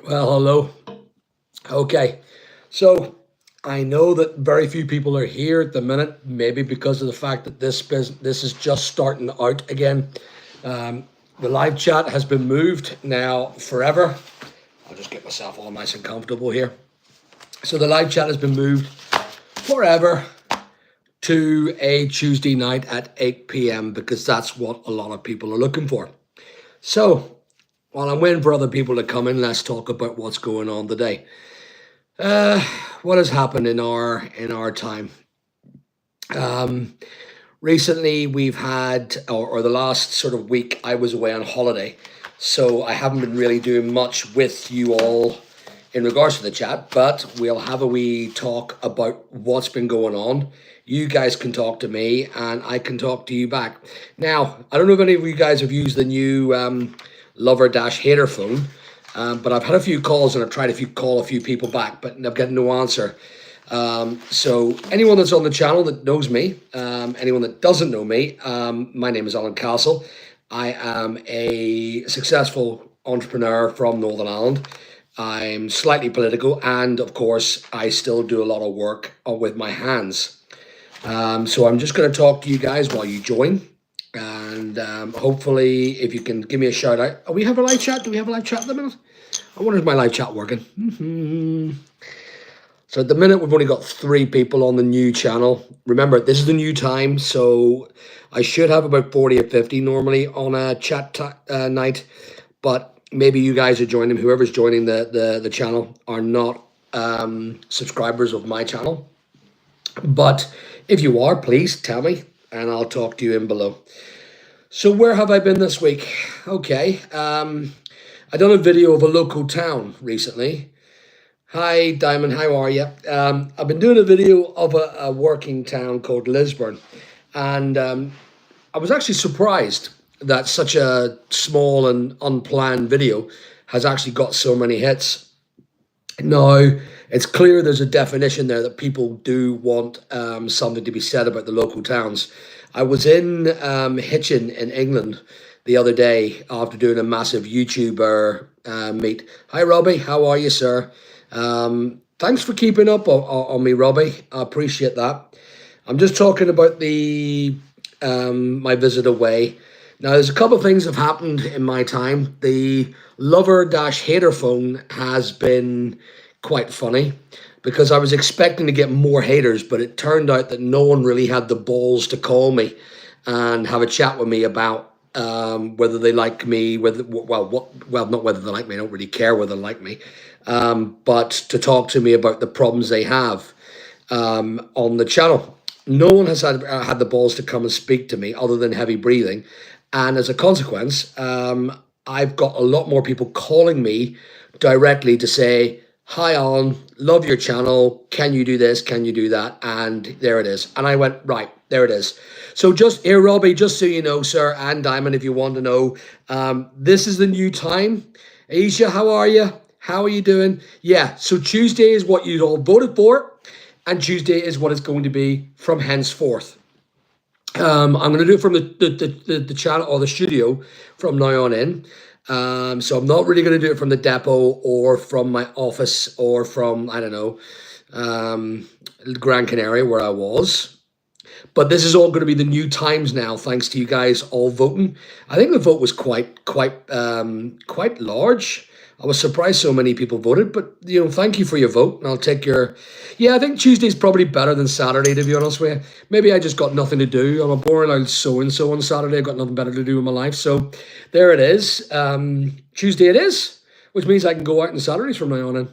Well, hello. Okay, so I know that very few people are here at the minute, maybe because of the fact that this is just starting out again. Um, the live chat has been moved now forever. I'll just get myself all nice and comfortable here. So the live chat has been moved forever to a Tuesday night at 8 p.m. because that's what a lot of people are looking for. So while I'm waiting for other people to come in, let's talk about what's going on today. What has happened in our time? Um, Recently, we've had, or the last sort of week, I was away on holiday, so I haven't been really doing much with you all in regards to the chat. But we'll have a wee talk about what's been going on. You guys can talk to me, and I can talk to you back. Now, I don't know if any of you guys have used the new lover-hater phone. But I've had a few calls and I've tried call a few people back, but I've got no answer. So anyone that's on the channel that knows me, anyone that doesn't know me, my name is AlanC. I am a successful entrepreneur from Northern Ireland. I'm slightly political, and of course, I still do a lot of work with my hands. So I'm just going to talk to you guys while you join. And hopefully, if you can give me a shout out. Oh, we have a live chat? Do we have a live chat at the minute? I wonder if my live chat working. So at the minute, we've only got 3 people on the new channel. Remember, this is the new time, so I should have about 40 or 50 normally on a chat night. But maybe you guys are joining. Whoever's joining the channel are not subscribers of my channel. But if you are, please tell me, and I'll talk to you in below. So where have I been this week? Okay, I done a video of a local town recently. Hi, Diamond, how are you? I've been doing a video of a working town called Lisburn, and I was actually surprised that such a small and unplanned video has actually got so many hits. Now, it's clear there's a definition there that people do want something to be said about the local towns. I was in Hitchin in England the other day after doing a massive YouTuber meet. Hi, Robbie. How are you, sir? Thanks for keeping up on me, Robbie. I appreciate that. I'm just talking about the my visit away. Now, there's a couple of things that have happened in my time. The lover-hater phone has been quite funny because I was expecting to get more haters, but it turned out that no one really had the balls to call me and have a chat with me about whether they like me, not whether they like me. I don't really care whether they like me, but to talk to me about the problems they have on the channel. No one has had the balls to come and speak to me other than heavy breathing. And as a consequence, I've got a lot more people calling me directly to say, hi, Alan, love your channel. Can you do this? Can you do that? And there it is. And I went, right, there it is. So just here, Robbie, just so you know, sir, and Diamond, if you want to know, this is the new time. Aisha, how are you? How are you doing? Yeah, so Tuesday is what you all voted for, and Tuesday is what it's going to be from henceforth. I'm going to do it from the channel or the studio from now on in. So I'm not really going to do it from the depot or from my office or from, I don't know, Gran Canaria where I was. But this is all going to be the new times now, thanks to you guys all voting. I think the vote was quite large. I was surprised so many people voted, but thank you for your vote, and I'll take your. Yeah, I think Tuesday's probably better than Saturday, to be honest with you. Maybe I just got nothing to do. I'm a boring old so-and-so on Saturday. I've got nothing better to do in my life, so there it is. Tuesday it is, which means I can go out on Saturdays from now on in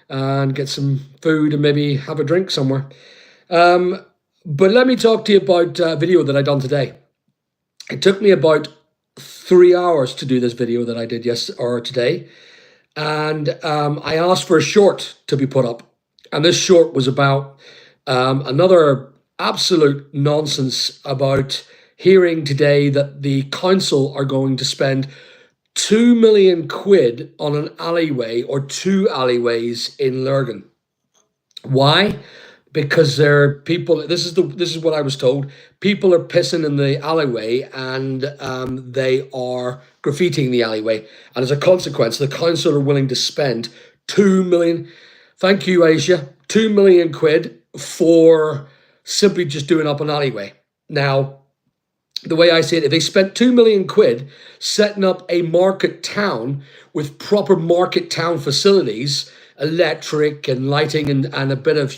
and get some food and maybe have a drink somewhere. But let me talk to you about a video that I done today. It took me about 3 hours to do this video that I did today. And I asked for a short to be put up. And this short was about another absolute nonsense about hearing today that the council are going to spend 2 million quid on an alleyway or 2 alleyways in Lurgan. Why? because there are people. This is what I was told. People are pissing in the alleyway, and they are graffitiing the alleyway, and as a consequence, the council are willing to spend 2 million. Thank you, Aisha. 2 million quid for simply just doing up an alleyway. Now, the way I see it, if they spent 2 million quid setting up a market town with proper market town facilities, electric and lighting, and a bit of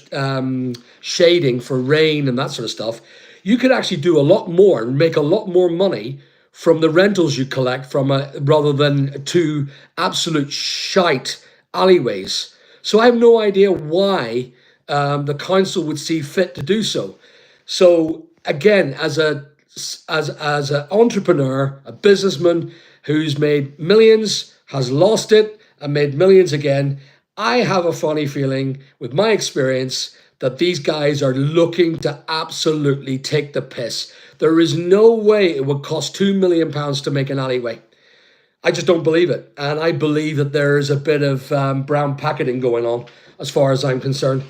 shading for rain and that sort of stuff, you could actually do a lot more and make a lot more money from the rentals you collect rather than two absolute shite alleyways. So I have no idea why the council would see fit to do so. So again, as an entrepreneur, a businessman who's made millions, has lost it and made millions again, I have a funny feeling with my experience that these guys are looking to absolutely take the piss. There is no way it would cost £2 million to make an alleyway. I just don't believe it. And I believe that there is a bit of brown packeting going on as far as I'm concerned.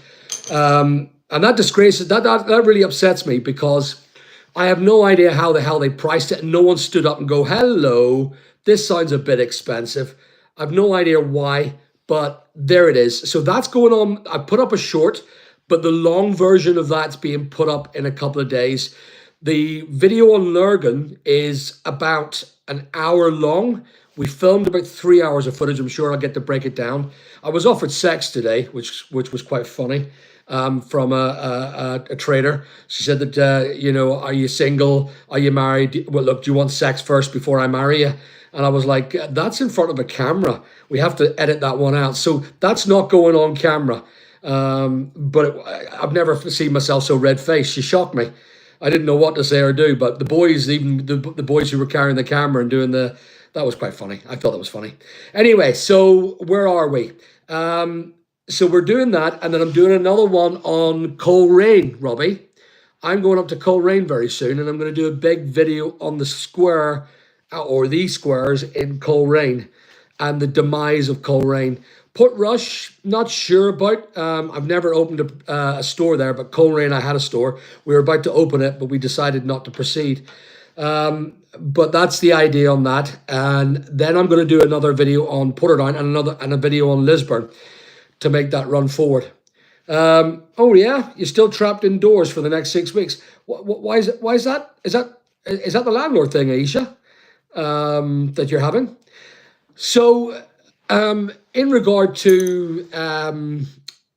And that disgraces, that really upsets me, because I have no idea how the hell they priced it, and no one stood up and go, hello, this sounds a bit expensive. I have no idea why, but there it is. So that's going on. I put up a short, but the long version of that's being put up in a couple of days. The video on Lurgan is about an hour long. We filmed about 3 hours of footage. I'm sure I'll get to break it down. I was offered sex today, which was quite funny. From a trader. She said that, are you single? Are you married? Well, look, do you want sex first before I marry you? And I was like, that's in front of a camera. We have to edit that one out. So that's not going on camera. But I've never seen myself so red-faced. She shocked me. I didn't know what to say or do, but the boys, even the boys who were carrying the camera and doing that was quite funny. I thought that was funny. Anyway, so where are we? So we're doing that, and then I'm doing another one on Coleraine, Robbie. I'm going up to Coleraine very soon, and I'm going to do a big video on the square, or these squares in Coleraine, and the demise of Coleraine. Portrush, not sure about. I've never opened a store there, but Coleraine, I had a store. We were about to open it, but we decided not to proceed. But that's the idea on that. And then I'm going to do another video on Portadown and a video on Lisburn, to make that run forward. Oh yeah, you're still trapped indoors for the next 6 weeks. Why is it? Why is that? Is that the landlord thing, Aisha, that you're having? So, in regard to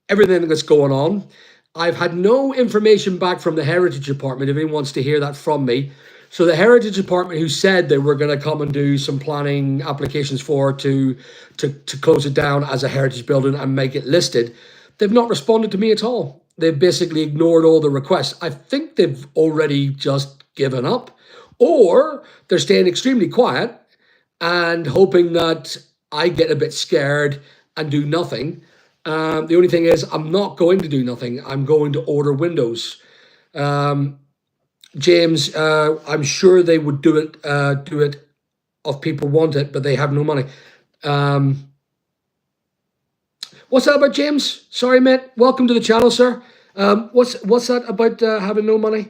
everything that's going on, I've had no information back from the Heritage Department. If anyone wants to hear that from me. So the Heritage Department, who said they were going to come and do some planning applications to close it down as a heritage building and make it listed, they've not responded to me at all. They've basically ignored all the requests. I think they've already just given up, or they're staying extremely quiet and hoping that I get a bit scared and do nothing. The only thing is, I'm not going to do nothing. I'm going to order windows. James, I'm sure they would do it if people want it, but they have no money. What's that about, James? Sorry, mate. Welcome to the channel, sir. What's that about having no money?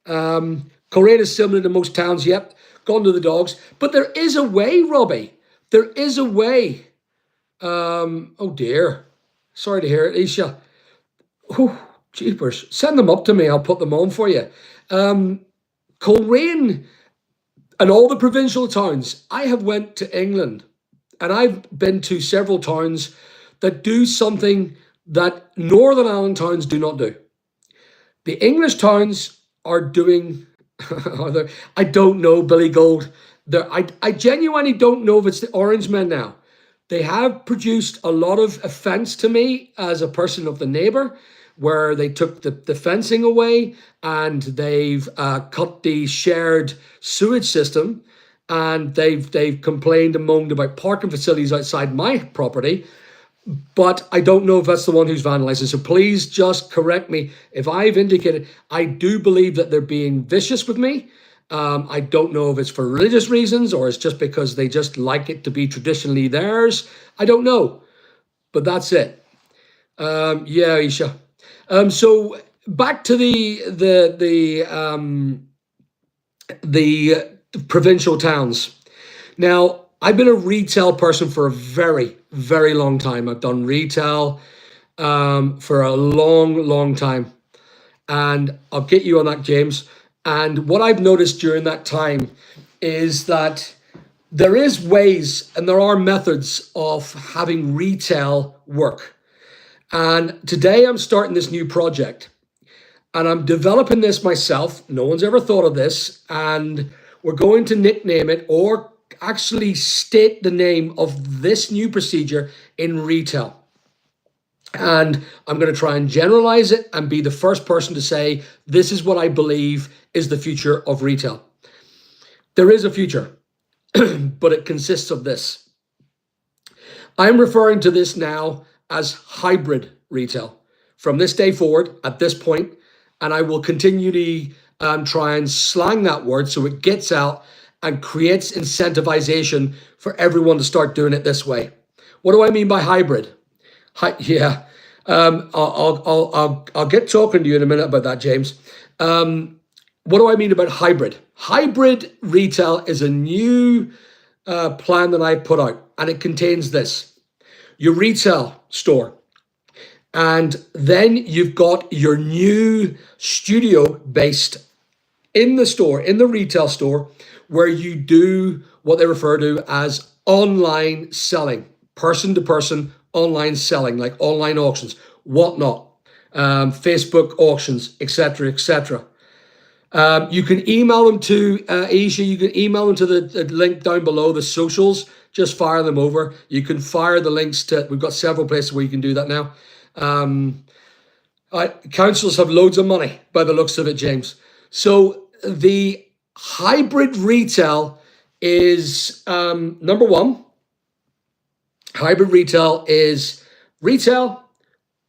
Coleraine is similar to most towns. Yep, gone to the dogs. But there is a way, Robbie. There is a way. Oh dear. Sorry to hear it, Isha. Oh, jeepers. Send them up to me. I'll put them on for you. Coleraine and all the provincial towns. I have went to England, and I've been to several towns that do something that Northern Ireland towns do not do. The English towns are doing, I don't know, Billy Gold. I genuinely don't know if it's the Orange Men now. They have produced a lot of offence to me as a person of the neighbour, where they took the fencing away and they've cut the shared sewage system, and they've complained and moaned about parking facilities outside my property. But I don't know if that's the one who's vandalizing. So please just correct me if I've indicated. I do believe that they're being vicious with me. I don't know if it's for religious reasons or it's just because they just like it to be traditionally theirs. I don't know. But that's it. Yeah, Isha. So back to the provincial towns. Now, I've been a retail person for a very, very long time. I've done retail for a long, long time. And I'll get you on that, James. And what I've noticed during that time is that there is ways and there are methods of having retail work. And today I'm starting this new project and I'm developing this myself. No one's ever thought of this. And we're going to nickname it or actually state the name of this new procedure in retail. And I'm going to try and generalize it and be the first person to say, this is what I believe is the future of retail. There is a future, but it consists of this. I'm referring to this now as hybrid retail from this day forward at this point, and I will continue to try and slang that word so it gets out and creates incentivization for everyone to start doing it this way. What do I mean by hybrid? Yeah, I'll get talking to you in a minute about that, James. What do I mean about hybrid? Hybrid retail is a new plan that I put out, and it contains this: your retail store, and then you've got your new studio based in the store, in the retail store, where you do what they refer to as online selling, person to person online selling, like online auctions, whatnot, Facebook auctions, etc., etc. You can email them to Asia. You can email them to the link down below, the socials. Just fire them over. You can fire the links to, we've got several places where you can do that now. Councils have loads of money by the looks of it, James. So the hybrid retail is, number one, hybrid retail is retail,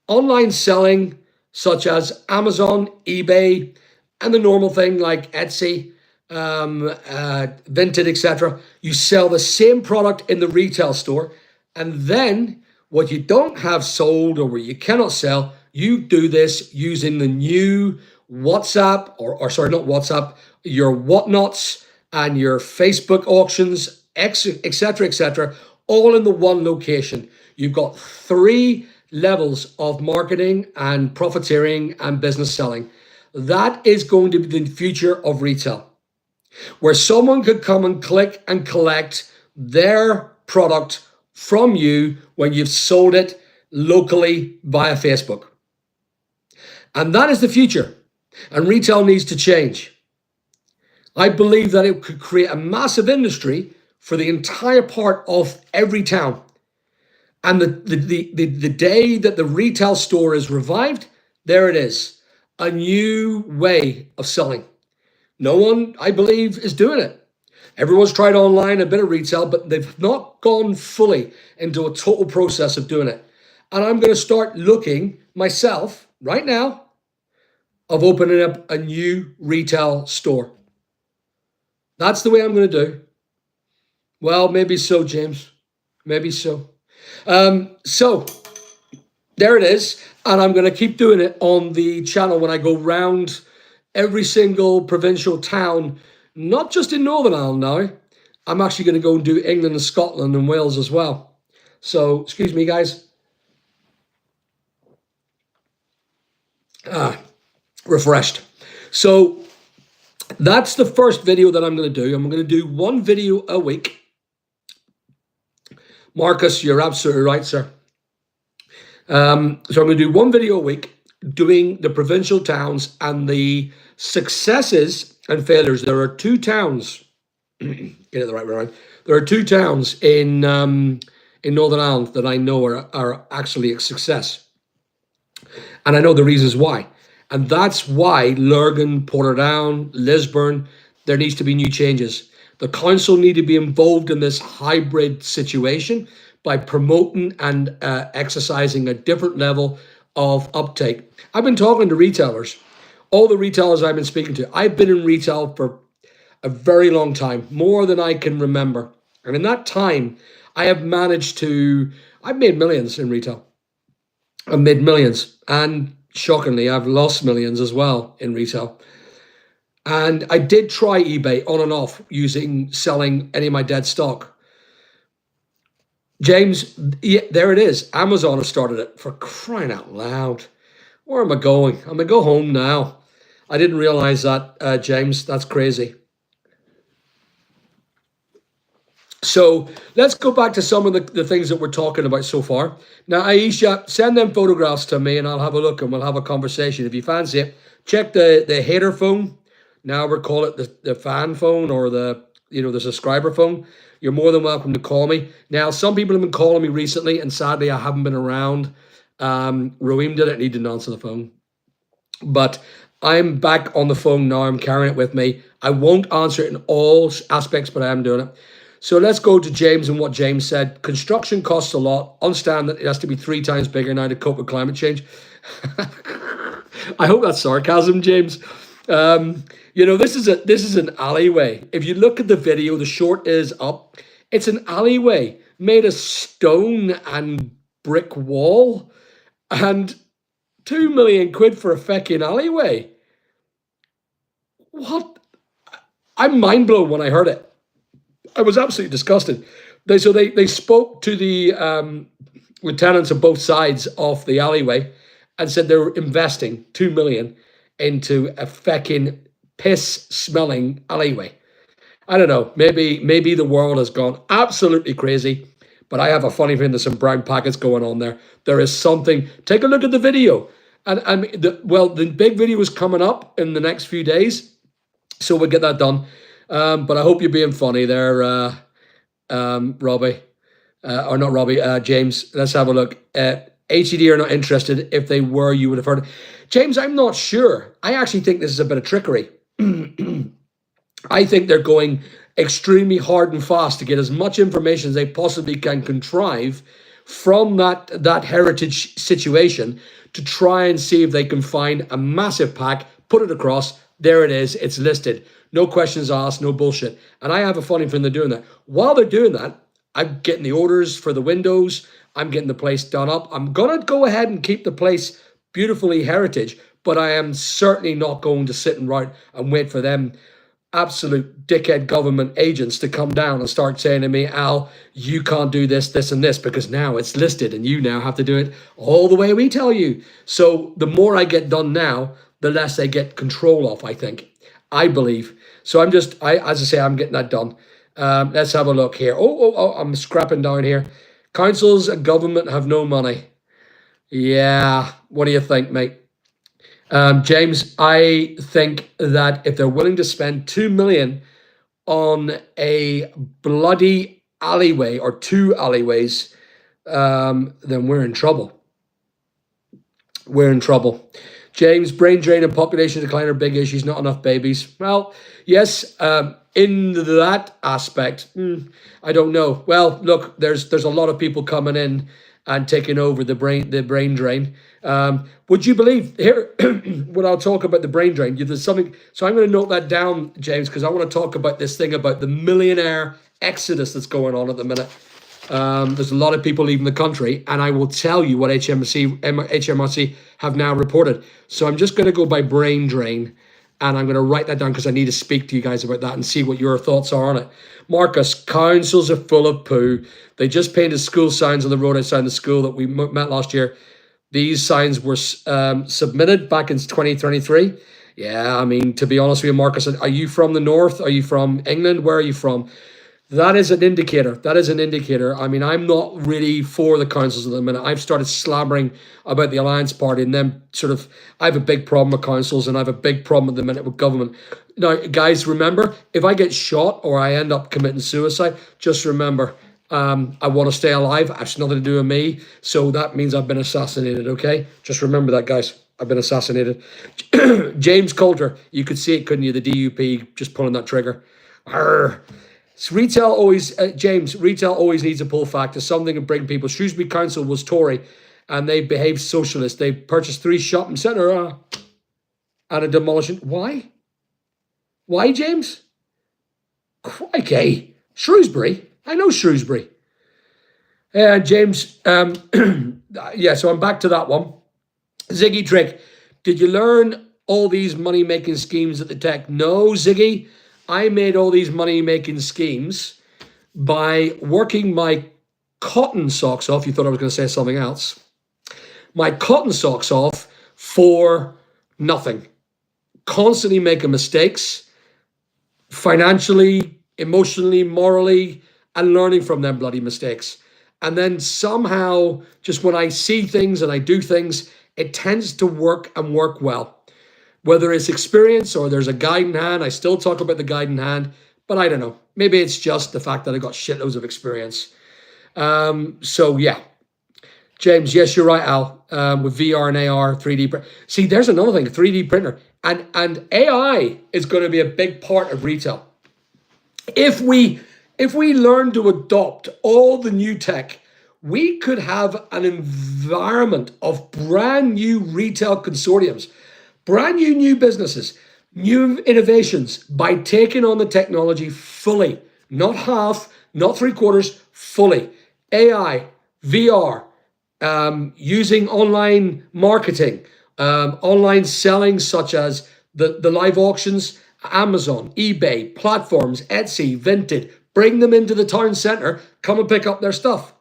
online selling, such as Amazon, eBay, and the normal thing like Etsy, Vinted, etc. You sell the same product in the retail store, and then what you don't have sold or where you cannot sell, you do this using the new WhatsApp, or sorry, not WhatsApp, your whatnots and your Facebook auctions, etc., etc., all in the one location. You've got 3 levels of marketing and profiteering and business selling. That is going to be the future of retail, where someone could come and click and collect their product from you when you've sold it locally via Facebook. And that is the future. And retail needs to change. I believe that it could create a massive industry for the entire part of every town. And the day that the retail store is revived, there it is. A new way of selling. No one, I believe, is doing it. Everyone's tried online, a bit of retail, but they've not gone fully into a total process of doing it. And I'm going to start looking myself right now of opening up a new retail store. That's the way I'm going to do. Well, maybe so, James. Maybe so. So there it is. And I'm going to keep doing it on the channel when I go round every single provincial town, not just in Northern Ireland now. I'm actually going to go and do England and Scotland and Wales as well. So, excuse me, guys. Refreshed. So that's the first video that I'm going to do. I'm going to do 1 video a week. Marcus, you're absolutely right, sir. So I'm going to do 1 video a week doing the provincial towns and the successes and failures. There are 2 towns, get it the right way around. There are 2 towns in Northern Ireland that I know are actually a success. And I know the reasons why. And that's why Lurgan, Portadown, Lisburn, there needs to be new changes. The council need to be involved in this hybrid situation by promoting and exercising a different level of uptake. I've been talking to retailers, all the retailers I've been speaking to. I've been in retail for a very long time, more than I can remember. And in that time, I've made millions in retail. I've made millions. And shockingly, I've lost millions as well in retail. And I did try eBay on and off selling any of my dead stock. James, yeah, there it is. Amazon has started it, for crying out loud. Where am I going? I'm gonna go home now. I didn't realize that, James. That's crazy. So let's go back to some of the things that we're talking about so far. Now, Aisha, send them photographs to me and I'll have a look and we'll have a conversation. If you fancy it, check the hater phone. Now we call it the fan phone, or the subscriber phone. You're more than welcome to call me. Now, some people have been calling me recently, and sadly I haven't been around. Roeem didn't need to answer the phone. But I'm back on the phone now. I'm carrying it with me. I won't answer it in all aspects, but I am doing it. So let's go to James and what James said. Construction costs a lot. Understand that it has to be 3 times bigger now to cope with climate change. I hope that's sarcasm, James. This is an alleyway. If you look at the video, the short is up. It's an alleyway made of stone and brick wall, and 2 million quid for a feckin' alleyway. What? I'm mind blown when I heard it. I was absolutely disgusted. They spoke to the lieutenants on both sides of the alleyway and said they were investing 2 million into a feckin' piss smelling alleyway. I don't know. Maybe the world has gone absolutely crazy, but I have a funny feeling there's some brown packets going on there. There is something. Take a look at the video. And the big video is coming up in the next few days, so we'll get that done. But I hope you're being funny there, Robbie, or not Robbie, James. Let's have a look. HED are not interested. If they were, you would have heard it. James, I'm not sure. I actually think this is a bit of trickery. I think they're going extremely hard and fast to get as much information as they possibly can contrive from that heritage situation to try and see if they can find a massive pack, put it across. There it is. It's listed. No questions asked, no bullshit. And I have a funny feeling they're doing that. While they're doing that, I'm getting the orders for the windows. I'm getting the place done up. I'm going to go ahead and keep the place beautifully heritage, but I am certainly not going to sit and wait for them absolute dickhead government agents to come down and start saying to me, Al, you can't do this, this, and this, because now it's listed and you now have to do it all the way we tell you. So the more I get done now, the less they get control of, I think. I believe. So as I say, I'm getting that done. Let's have a look here. I'm scrapping down here. Councils and government have no money. Yeah. What do you think, mate? James, I think that if they're willing to spend 2 million on a bloody alleyway or 2 alleyways, then we're in trouble. We're in trouble. James, brain drain and population decline are big issues, not enough babies. Well, yes, in that aspect, I don't know. Well, look, there's a lot of people coming in and taking over the brain drain. Would you believe here when I'll talk about the brain drain? There's something. So I'm going to note that down, James, because I want to talk about this thing about the millionaire exodus that's going on at the minute. There's a lot of people leaving the country, and I will tell you what HMRC have now reported. So I'm just going to go by brain drain, and I'm going to write that down because I need to speak to you guys about that and see what your thoughts are on it. Marcus, councils are full of poo. They just painted school signs on the road outside the school that we met last year. These signs were submitted back in 2023. Yeah, I mean, to be honest with you, Marcus, are you from the north? Are you from England? Where are you from? That is an indicator. That is an indicator. I mean, I'm not really for the councils at the minute. I've started slammering about the Alliance Party and then I have a big problem with councils and I have a big problem at the minute with government. Now, guys, remember, if I get shot or I end up committing suicide, just remember, I want to stay alive. It's nothing to do with me. So that means I've been assassinated, okay? Just remember that, guys. I've been assassinated. James Coulter, you could see it, couldn't you? The DUP just pulling that trigger. Arrgh. So retail always, James, retail always needs a pull factor, something to bring people. Shrewsbury Council was Tory and they behaved socialist. They purchased 3 shopping centre and a demolition. Why? Why, James? Crikey. Shrewsbury? I know Shrewsbury. James, yeah, so I'm back to that one. Ziggy Trick, did you learn all these money making schemes at the tech? No, Ziggy. I made all these money making schemes by working my cotton socks off. You thought I was going to say something else. My cotton socks off for nothing. Constantly making mistakes financially, emotionally, morally, and learning from them bloody mistakes. And then somehow, just when I see things and I do things, it tends to work and work well. Whether it's experience or there's a guiding hand, I still talk about the guiding hand, but I don't know. Maybe it's just the fact that I got shitloads of experience. So yeah, James, yes, you're right, Al. With VR and AR, 3D print. See, there's another thing, 3D printer, and AI is going to be a big part of retail. If we learn to adopt all the new tech, we could have an environment of brand new retail consortiums, brand new businesses, new innovations by taking on the technology fully, not half, not three quarters, fully. AI, VR, using online marketing, online selling such as the live auctions, Amazon, eBay, platforms, Etsy, Vinted, bring them into the town center, come and pick up their stuff.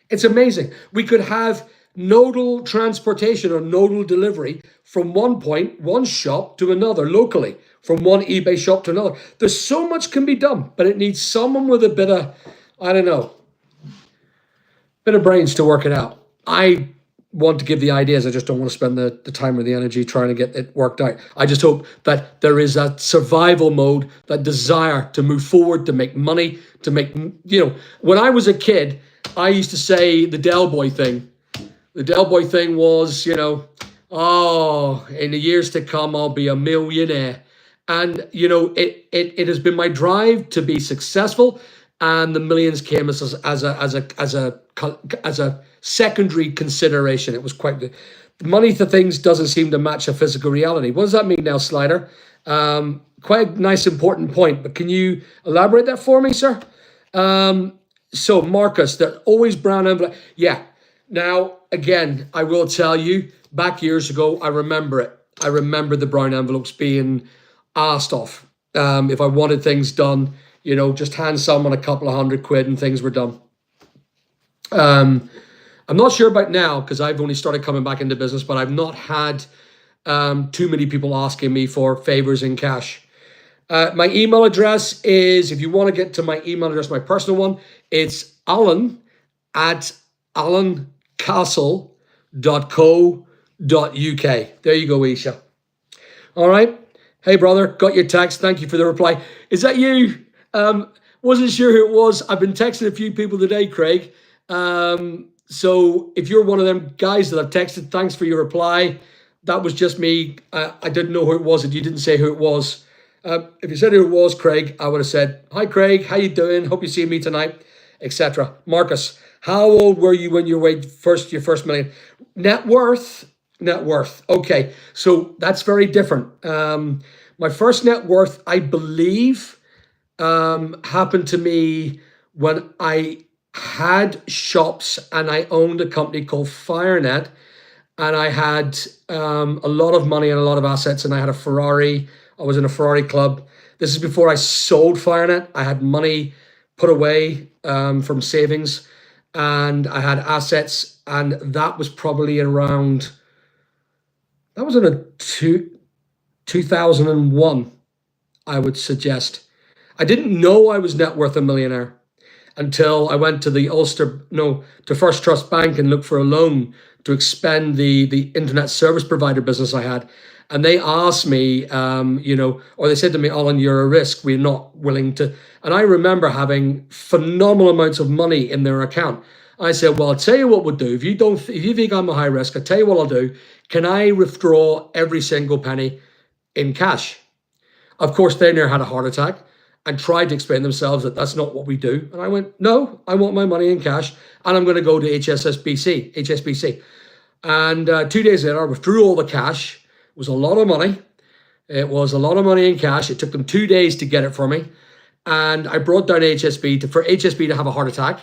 It's amazing. We could have nodal transportation or nodal delivery from one point, one shop to another locally, from one eBay shop to another. There's so much can be done, but it needs someone with a bit of, I don't know, bit of brains to work it out. I want to give the ideas. I just don't want to spend the time or the energy trying to get it worked out. I just hope that there is that survival mode, that desire to move forward, to make money, to make, when I was a kid, I used to say the Del Boy thing. The Del Boy thing was, oh, in the years to come, I'll be a millionaire. And, it has been my drive to be successful. And the millions came as a secondary consideration. It was quite the money for things doesn't seem to match a physical reality. What does that mean now, Slider? Quite a nice, important point. But can you elaborate that for me, sir? So Marcus, they're always brown envelope. Yeah. Now, again, I will tell you, back years ago, I remember it. I remember the brown envelopes being asked off. If I wanted things done, just hand someone a couple of £100 and things were done. I'm not sure about now because I've only started coming back into business, but I've not had too many people asking me for favors in cash. My email address is, if you want to get to my email address, my personal one, it's alan@alancastle.co.uk. There you go, Isha. All right. Hey, brother, got your text. Thank you for the reply. Is that you? Wasn't sure who it was. I've been texting a few people today, Craig. So if you're one of them guys that I've texted, thanks for your reply. That was just me. I didn't know who it was, and you didn't say who it was. If you said who it was, Craig, I would have said, hi, Craig, how you doing? Hope you see me tonight, etc. Marcus, how old were you when you weighed your first million? Net worth. Okay, so that's very different. My first net worth, I believe, happened to me when I had shops and I owned a company called FireNet, and I had a lot of money and a lot of assets, and I had a Ferrari. I was in a Ferrari club. This is before I sold FireNet. I had money put away from savings, and I had assets, and that was probably around, that was in a 2001, I would suggest. I didn't know I was net worth a millionaire until I went to to First Trust Bank and looked for a loan to expand the internet service provider business I had. And they asked me, or they said to me, Alan, you're a risk. We're not willing to. And I remember having phenomenal amounts of money in their account. I said, well, I'll tell you what we'll do. If you think I'm a high risk, I'll tell you what I'll do. Can I withdraw every single penny in cash? Of course, they near had a heart attack and tried to explain themselves that that's not what we do. And I went, no, I want my money in cash, and I'm going to go to HSBC. And 2 days later, I withdrew all the cash. It was a lot of money. It was a lot of money in cash. It took them 2 days to get it for me. And I brought down for HSB to have a heart attack.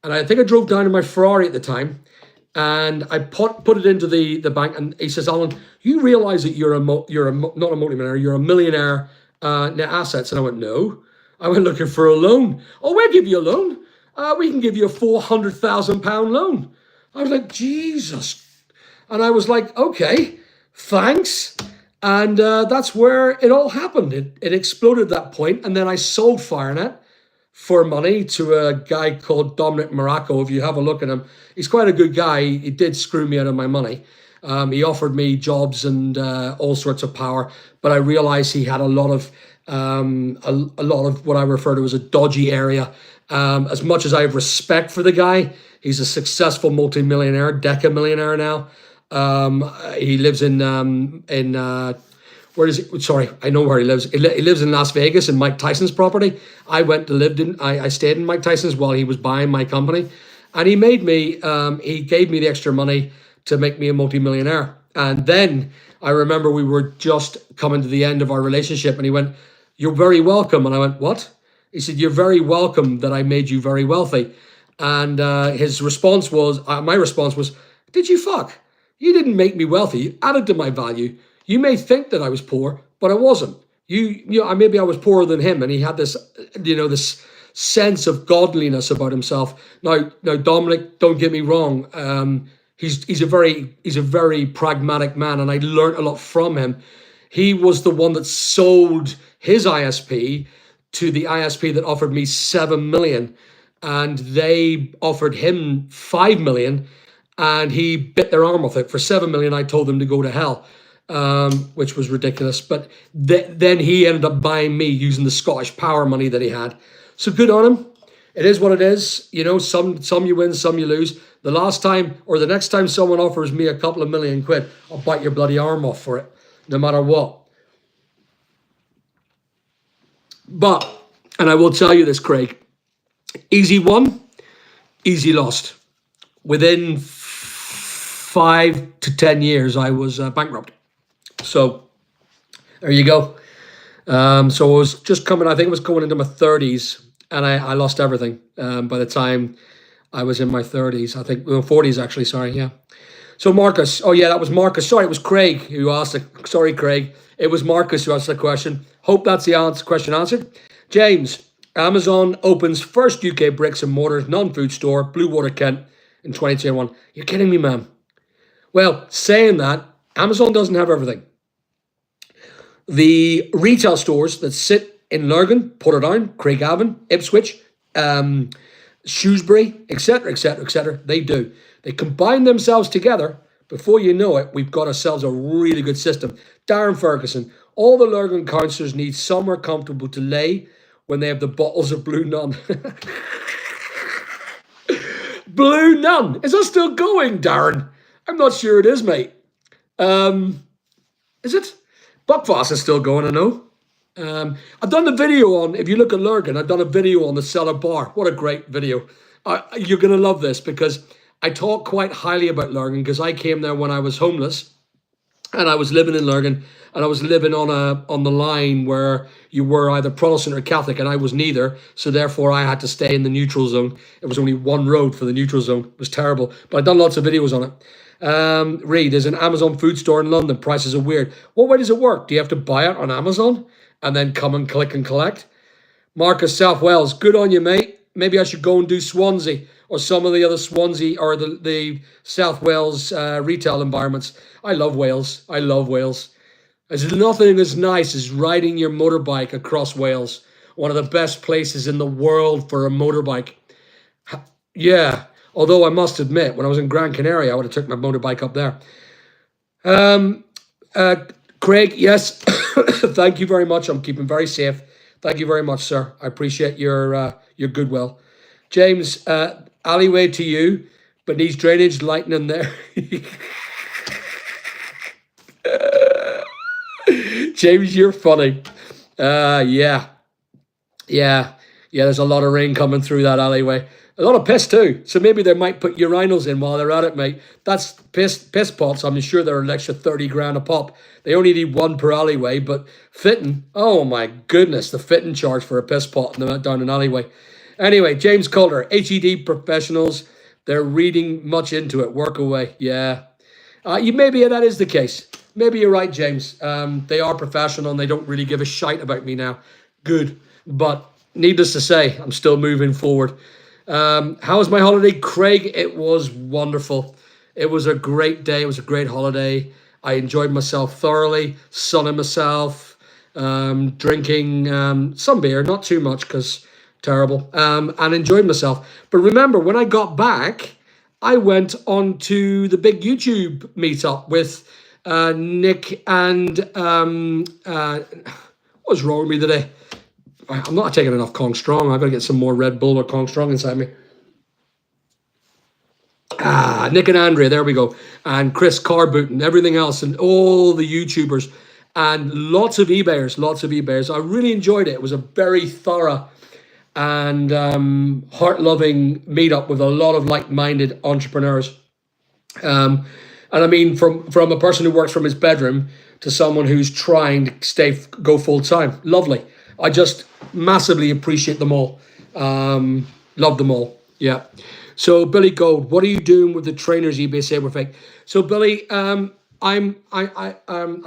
And I think I drove down in my Ferrari at the time. and I put it into the bank, and he says, Alan, you realize that not a multimillionaire, you're a millionaire net assets. And I went, no. I went looking for a loan. Oh, we'll give you a loan. We can give you a £400,000 loan. I was like, Jesus. And I was like, okay, thanks. And that's where it all happened. It exploded at that point, and then I sold FireNet for money to a guy called Dominic Morocco. If you have a look at him, he's quite a good guy. He did screw me out of my money. He offered me jobs and all sorts of power, but I realized he had a lot of what I refer to as a dodgy area. As much as I have respect for the guy, he's a successful multimillionaire, decamillionaire now. He lives in where is it? Sorry, I know where he lives. He lives in Las Vegas in Mike Tyson's property. I stayed in Mike Tyson's while he was buying my company, and he gave me the extra money to make me a multimillionaire. And then I remember we were just coming to the end of our relationship, and he went, "You're very welcome." And I went, "What?" He said, "You're very welcome that I made you very wealthy." And his response was, my response was, "Did you fuck? You didn't make me wealthy. You added to my value. You may think that I was poor, but I wasn't. Maybe I was poorer than him." And he had this, this sense of godliness about himself. Now, Dominic, don't get me wrong. He's a very pragmatic man, and I learned a lot from him. He was the one that sold his ISP to the ISP that offered me 7 million, and they offered him 5 million, and he bit their arm off it. For 7 million, I told them to go to hell. Which was ridiculous. But then he ended up buying me using the Scottish Power money that he had. So good on him. It is what it is. Some you win, some you lose. The last time or the next time someone offers me a couple of million quid, I'll bite your bloody arm off for it, no matter what. But, and I will tell you this, Craig, easy won, easy lost. Within 5 to 10 years, I was bankrupt. So there you go. So I was just coming, I think it was going into my 30s, and I lost everything by the time I was in my 30s. I think, 40s actually, sorry, yeah. So Marcus, oh yeah, that was Marcus. Sorry, it was Craig who asked sorry, Craig. It was Marcus who asked the question. Hope that's the question answered. James, Amazon opens first UK bricks and mortar non-food store, Bluewater, Kent in 2021. You're kidding me, man. Well, saying that, Amazon doesn't have everything. The retail stores that sit in Lurgan, Portadown, Craigavon, Ipswich, Shrewsbury, etc., etc., etc., they do. They combine themselves together. Before you know it, we've got ourselves a really good system. Darren Ferguson, all the Lurgan councillors need somewhere comfortable to lay when they have the bottles of Blue Nun. Blue Nun, is that still going, Darren? I'm not sure it is, mate. Is it? Buckfast is still going, I know. I've done the video on, if you look at Lurgan, I've done a video on the Cellar Bar. What a great video. You're going to love this because I talk quite highly about Lurgan because I came there when I was homeless and I was living in Lurgan, and I was living on the line where you were either Protestant or Catholic, and I was neither, so therefore I had to stay in the neutral zone. It was only one road for the neutral zone. It was terrible, but I've done lots of videos on it. Reed, there's an Amazon food store in London. Prices are weird. What way does it work? Do you have to buy it on Amazon and then come and click and collect? Marcus, South Wales, good on you, mate. Maybe I should go and do Swansea or some of the other Swansea or the South Wales retail environments. I love Wales. I love Wales. There's nothing as nice as riding your motorbike across Wales. One of the best places in the world for a motorbike. Yeah. Although I must admit, when I was in Gran Canaria, I would have took my motorbike up there. Craig, yes, thank you very much. I'm keeping very safe. Thank you very much, sir. I appreciate your goodwill. James, alleyway to you, but needs drainage, lightning there. James, you're funny. Yeah. There's a lot of rain coming through that alleyway. A lot of piss too. So maybe they might put urinals in while they're at it, mate. That's piss pots. I'm sure they're an extra 30 grand a pop. They only need one per alleyway, but fitting, oh my goodness, the fitting charge for a piss pot down an alleyway. Anyway, James Calder, HED professionals They're reading much into it. Work away. Yeah. You maybe that is the case. Maybe you're right, James. They are professional and they don't really give a shite about me now. Good, but needless to say, I'm still moving forward. How was my holiday, Craig? It was wonderful. It was a great day. It was a great holiday. I enjoyed myself thoroughly, sunning myself, drinking some beer, not too much because terrible, and enjoyed myself. But remember, when I got back, I went on to the big YouTube meetup with Nick and what's wrong with me today? I'm not taking enough Kong Strong. I've got to get some more Red Bull or Kong Strong inside me. Nick and Andrea, there we go. And Chris Carboot and everything else and all the YouTubers and lots of eBayers. I really enjoyed it. It was a very thorough and heart-loving meetup with a lot of like-minded entrepreneurs. And I mean, from a person who works from his bedroom to someone who's trying to go full-time. Lovely. I just massively appreciate them all. Love them all. Yeah. So Billy Gold, what are you doing with the trainers eBay say were fake? So Billy, I've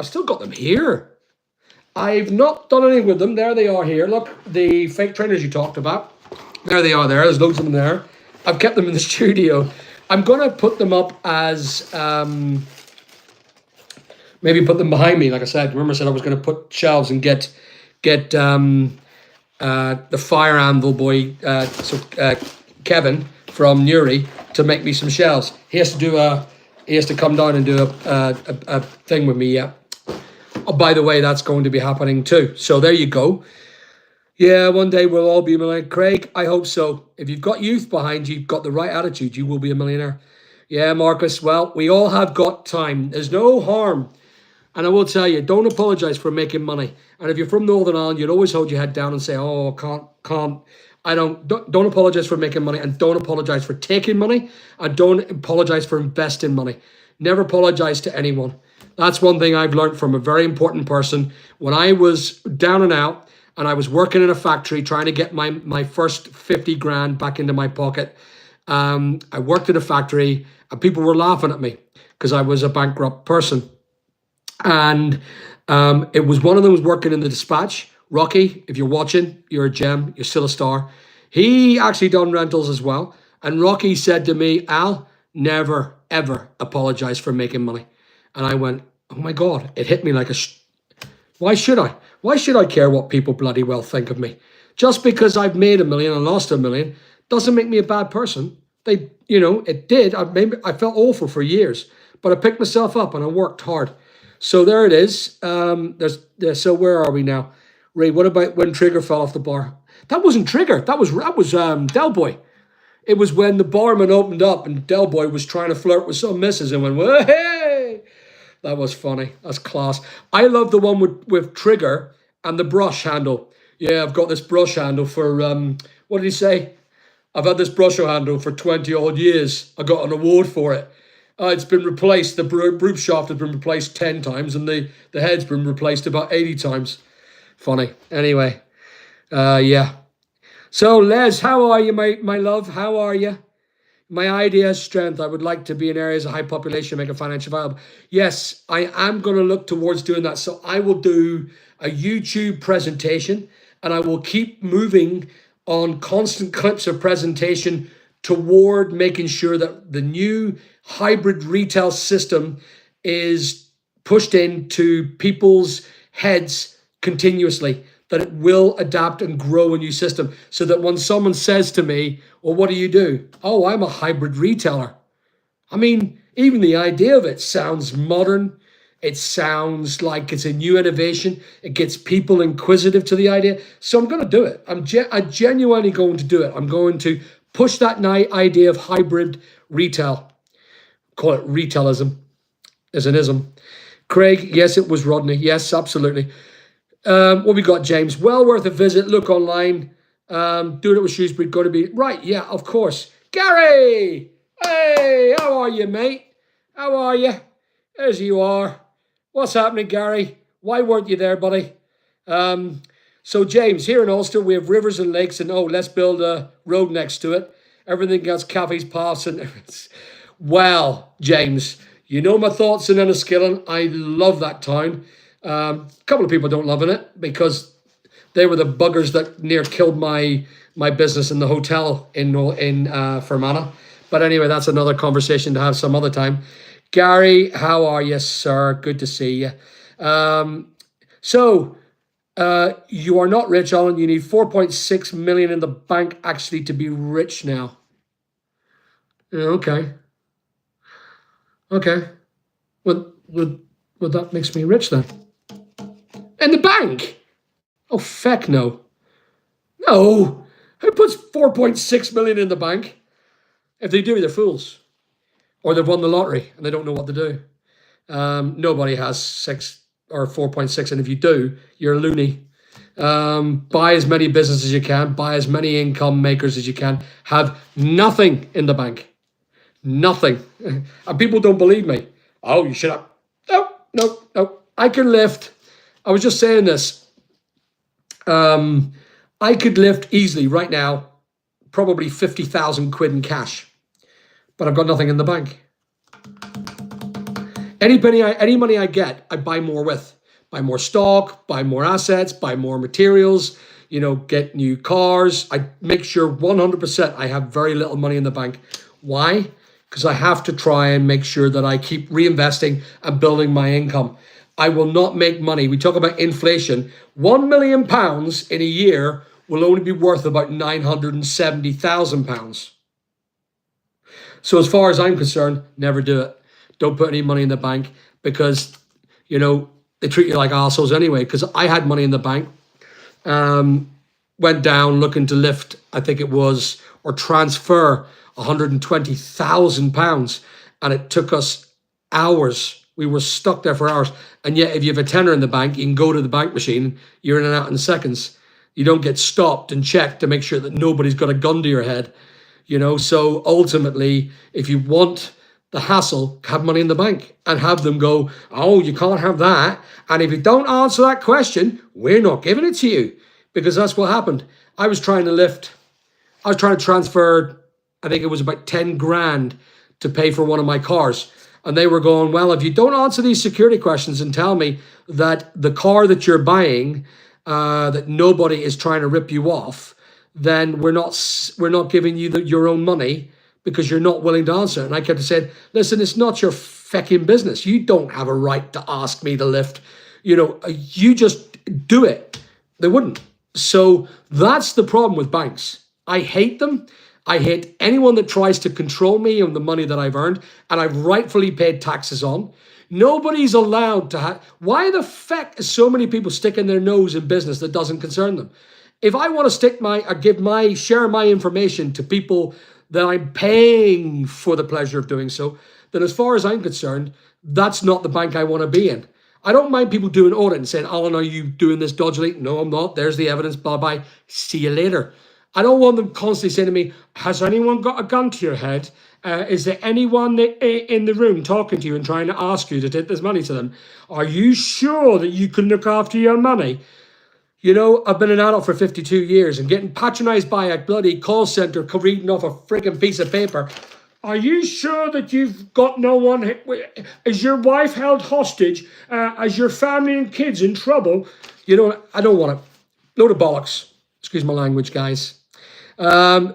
still got them here. I've not done anything with them. There they are here. Look, the fake trainers you talked about. There they are there. There's loads of them there. I've kept them in the studio. I'm going to put them up as, maybe put them behind me. Like I said, remember I said I was going to put shelves and get the fire anvil boy, Kevin from Newry, to make me some shelves. He has to come down and do a thing with me. Yeah. Oh, by the way, that's going to be happening too. So there you go. Yeah, one day we'll all be a millionaire. Craig, I hope so. If you've got youth behind you, you've got the right attitude, you will be a millionaire. Yeah, Marcus, well, we all have got time. There's no harm. And I will tell you, don't apologize for making money. And if you're from Northern Ireland, you'd always hold your head down and say, oh, can't. Don't apologize for making money, and don't apologize for taking money, and don't apologize for investing money. Never apologize to anyone. That's one thing I've learned from a very important person. When I was down and out and I was working in a factory trying to get my first 50 grand back into my pocket, I worked at a factory and people were laughing at me because I was a bankrupt person. And it was one of them was working in the dispatch. Rocky, if you're watching, you're a gem. You're still a star. He actually done rentals as well. And Rocky said to me, Al, never, ever apologize for making money. And I went, oh my God, it hit me like why should I? Why should I care what people bloody well think of me? Just because I've made $1 million and lost $1 million doesn't make me a bad person. It did. I felt awful for years, but I picked myself up and I worked hard. So there it is. So where are we now? Ray, what about when Trigger fell off the bar? That wasn't Trigger. That was Del Boy. It was when the barman opened up and Del Boy was trying to flirt with some missus and went, well, hey! That was funny. That's class. I love the one with Trigger and the brush handle. Yeah, I've got this brush handle for, what did he say? I've had this brush handle for 20 odd years. I got an award for it. It's been replaced. The broom shaft has been replaced 10 times and the head's been replaced about 80 times. Funny. Anyway, yeah. So, Les, how are you, my love? How are you? My idea is strength. I would like to be in areas of high population, make it financially viable. Yes, I am going to look towards doing that. So I will do a YouTube presentation and I will keep moving on constant clips of presentation toward making sure that the new hybrid retail system is pushed into people's heads continuously, that it will adapt and grow a new system so that when someone says to me, well, what do you do? Oh, I'm a hybrid retailer. I mean, even the idea of it sounds modern. It sounds like it's a new innovation. It gets people inquisitive to the idea. So I'm going to do it. I'm genuinely going to do it. I'm going to push that idea of hybrid retail. Call it retailism as an ism. Craig, yes, it was Rodney. Yes, absolutely. What we got, James? Well worth a visit. Look online. Doing it with Shrewsbury. Got to be right. Yeah, of course. Gary, hey, how are you, mate? How are you? As you are. What's happening, Gary? Why weren't you there, buddy? So James, here in Ulster, we have rivers and lakes, and let's build a road next to it. Everything gets cafes passing. Well, James, you know my thoughts on Enniskillen. I love that town. A couple of people don't love it because they were the buggers that near killed my business in the hotel in Fermanagh. But anyway, that's another conversation to have some other time. Gary, how are you, sir? Good to see you. So you are not rich, Alan. You need 4.6 million in the bank actually to be rich now. Yeah, okay. Okay. Well, that makes me rich then. In the bank? Oh, feck no. No. Who puts 4.6 million in the bank? If they do, they're fools. Or they've won the lottery and they don't know what to do. Nobody has 6 or 4.6, and if you do, you're a loony. Buy as many businesses as you can, buy as many income makers as you can, have nothing in the bank. Nothing. And people don't believe me. Oh, you should have. No. I can lift. I was just saying this. I could lift easily right now, probably 50,000 quid in cash, but I've got nothing in the bank. Any money I get, I buy more with. Buy more stock, buy more assets, buy more materials, get new cars. I make sure 100% I have very little money in the bank. Why? Because I have to try and make sure that I keep reinvesting and building my income. I will not make money. We talk about inflation. £1 million in a year will only be worth about £970,000. So as far as I'm concerned, never do it. Don't put any money in the bank because, they treat you like assholes anyway. Because I had money in the bank, went down looking to lift, I think it was, or transfer £120,000. And it took us hours. We were stuck there for hours. And yet if you have a tenner in the bank, you can go to the bank machine, you're in and out in seconds. You don't get stopped and checked to make sure that nobody's got a gun to your head. So ultimately, if you want the hassle, have money in the bank and have them go, oh, you can't have that. And if you don't answer that question, we're not giving it to you, because that's what happened. I was trying to transfer, I think it was about 10 grand to pay for one of my cars. And they were going, well, if you don't answer these security questions and tell me that the car that you're buying, that nobody is trying to rip you off, then we're not giving you your own money because you're not willing to answer. And I kept saying, listen, it's not your fecking business. You don't have a right to ask me to lift. You just do it. They wouldn't. So that's the problem with banks. I hate them. I hate anyone that tries to control me on the money that I've earned and I've rightfully paid taxes on. Nobody's allowed to have. Why the feck is so many people sticking their nose in business that doesn't concern them? If I want to share my information to people that I'm paying for the pleasure of doing so, then as far as I'm concerned, that's not the bank I want to be in. I don't mind people doing audit and saying, Alan, are you doing this dodgily? No, I'm not. There's the evidence. Bye-bye. See you later. I don't want them constantly saying to me, has anyone got a gun to your head? Is there anyone in the room talking to you and trying to ask you to take this money to them? Are you sure that you can look after your money? I've been an adult for 52 years and getting patronized by a bloody call center reading off a freaking piece of paper. Are you sure that you've got no one? Is your wife held hostage? Is your family and kids in trouble? I don't want it. Load of bollocks. Excuse my language, guys.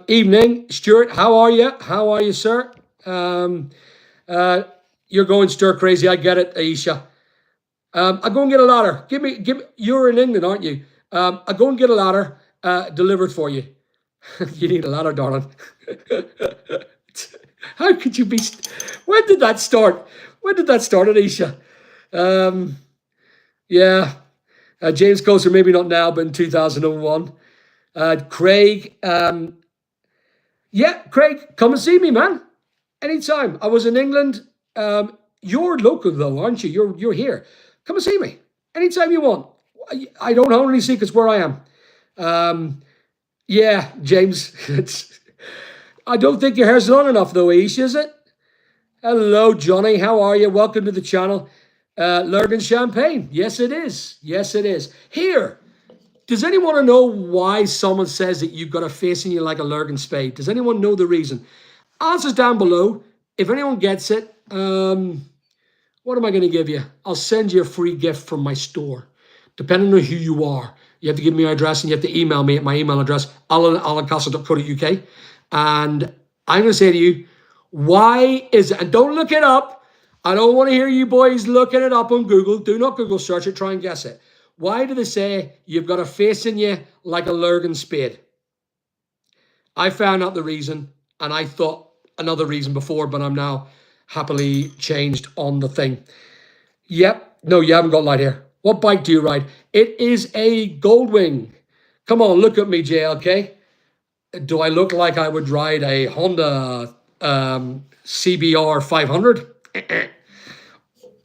Evening, Stuart. How are you? How are you, sir? You're going stir crazy. I get it, Aisha. I go and get a ladder. Give me. You're in England, aren't you? I go and get a ladder delivered for you. You need a ladder, darling. How could you be? When did that start? Aisha? Yeah. James Coaster, maybe not now, but in 2001. Craig. Craig, come and see me, man. Anytime. I was in England. You're local though, aren't you? You're here. Come and see me anytime you want. I don't only seek it's where I am. Yeah, James. I don't think your hair's long enough though, Aish, is it? Hello, Johnny. How are you? Welcome to the channel. Lurgan Champagne. Yes, it is. Yes, it is. Here, Does anyone know why someone says that you've got a face in you like a Lurgan spade? Does anyone know the reason? Answers down below. If anyone gets it, what am I going to give you? I'll send you a free gift from my store, depending on who you are. You have to give me your address and you have to email me at my email address, alancastle.co.uk. And I'm going to say to you, why is it, and don't look it up. I don't want to hear you boys looking it up on Google. Do not Google search it, try and guess it. Why do they say you've got a face in you like a Lurgan spade? I found out the reason, and I thought another reason before, but I'm now happily changed on the thing. Yep. No, you haven't got light here. What bike do you ride? It is a Goldwing. Come on, look at me, JLK. Do I look like I would ride a Honda CBR 500?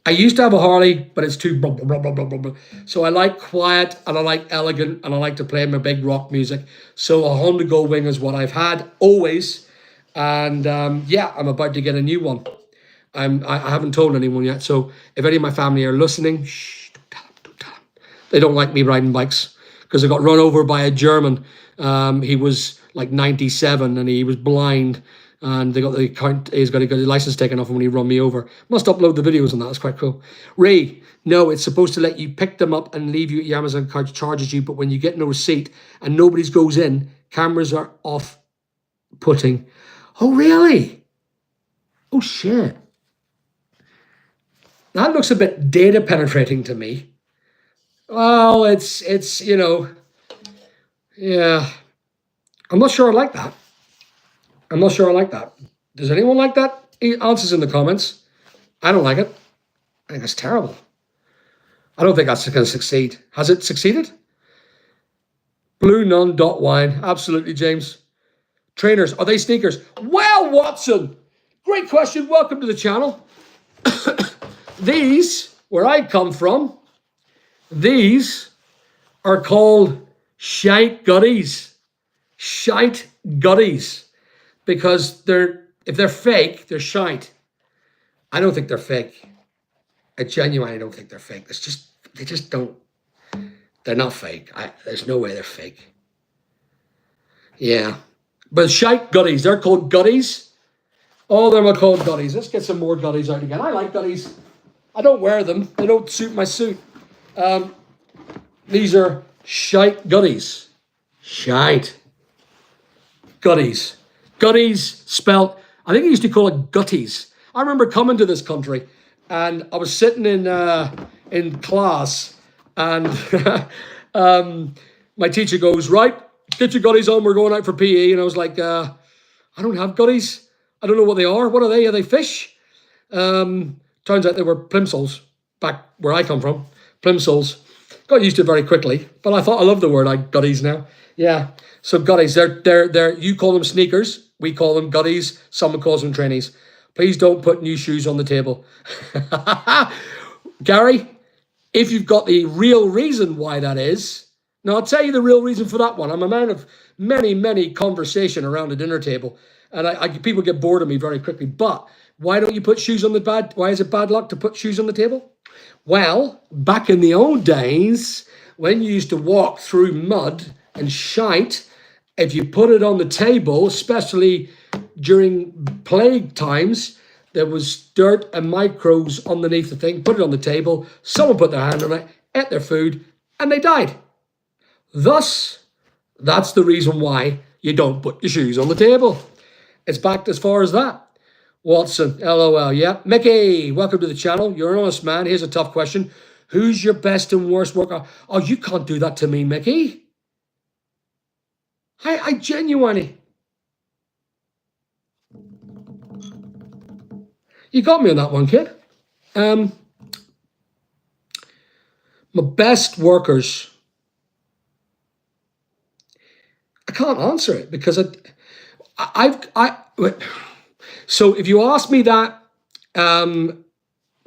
I used to have a Harley, but it's too blah, blah, blah, blah, blah, blah. So I like quiet and I like elegant and I like to play my big rock music. So a Honda Goldwing is what I've had always. And yeah, I'm about to get a new one. I haven't told anyone yet. So if any of my family are listening, shh, don't tell them, don't tell them. They don't like me riding bikes because I got run over by a German. He was like 97 and he was blind. And they got the account, he's got to get his license taken off him when he run me over. Must upload the videos on that, that's quite cool. Ray, no, it's supposed to let you pick them up and leave you at your Amazon card, charges you, but when you get no receipt and nobody's goes in, cameras are off-putting. Oh, really? Oh, shit. That looks a bit data penetrating to me. Well, it's you know, yeah. I'm not sure I like that. I'm not sure I like that. Does anyone like that? Answers in the comments. I don't like it. I think it's terrible. I don't think that's going to succeed. Has it succeeded? Blue nun dot wine. Absolutely, James. Trainers, are they sneakers? Well, Watson, great question. Welcome to the channel. These, where I come from, these are called shite gutties. Shite gutties. Because if they're fake, they're shite. I don't think they're fake. I genuinely don't think they're fake. They just don't. They're not fake. There's no way they're fake. Yeah. But shite gutties, they're called gutties. All of them are called gutties. Let's get some more gutties out again. I like gutties. I don't wear them. They don't suit my suit. These are shite gutties. Shite. Gutties. Gutties spelt, I think he used to call it gutties. I remember coming to this country and I was sitting in class and my teacher goes, right, get your gutties on, we're going out for PE. And I was like, I don't have gutties. I don't know what they are. What are they? Are they fish? Turns out they were plimsolls back where I come from. Plimsolls. Got used to it very quickly, but I love the word gutties now. Yeah. So gutties, they're you call them sneakers, we call them gutties, someone calls them trainees. Please don't put new shoes on the table. Gary, if you've got the real reason why that is, now I'll tell you the real reason for that one. I'm a man of many conversation around a dinner table, and people get bored of me very quickly. But why don't you put shoes on why is it bad luck to put shoes on the table? Well, back in the old days, when you used to walk through mud and shite, if you put it on the table, especially during plague times, there was dirt and microbes underneath the thing. Put it on the table, someone put their hand on it, ate their food, and they died. Thus, that's the reason why you don't put your shoes on the table. It's back as far as that. Watson, LOL, yeah. Mickey, welcome to the channel. You're an honest man. Here's a tough question. Who's your best and worst worker? Oh, you can't do that to me, Mickey. I genuinely. You got me on that one, kid. My best workers. I can't answer it because so if you ask me that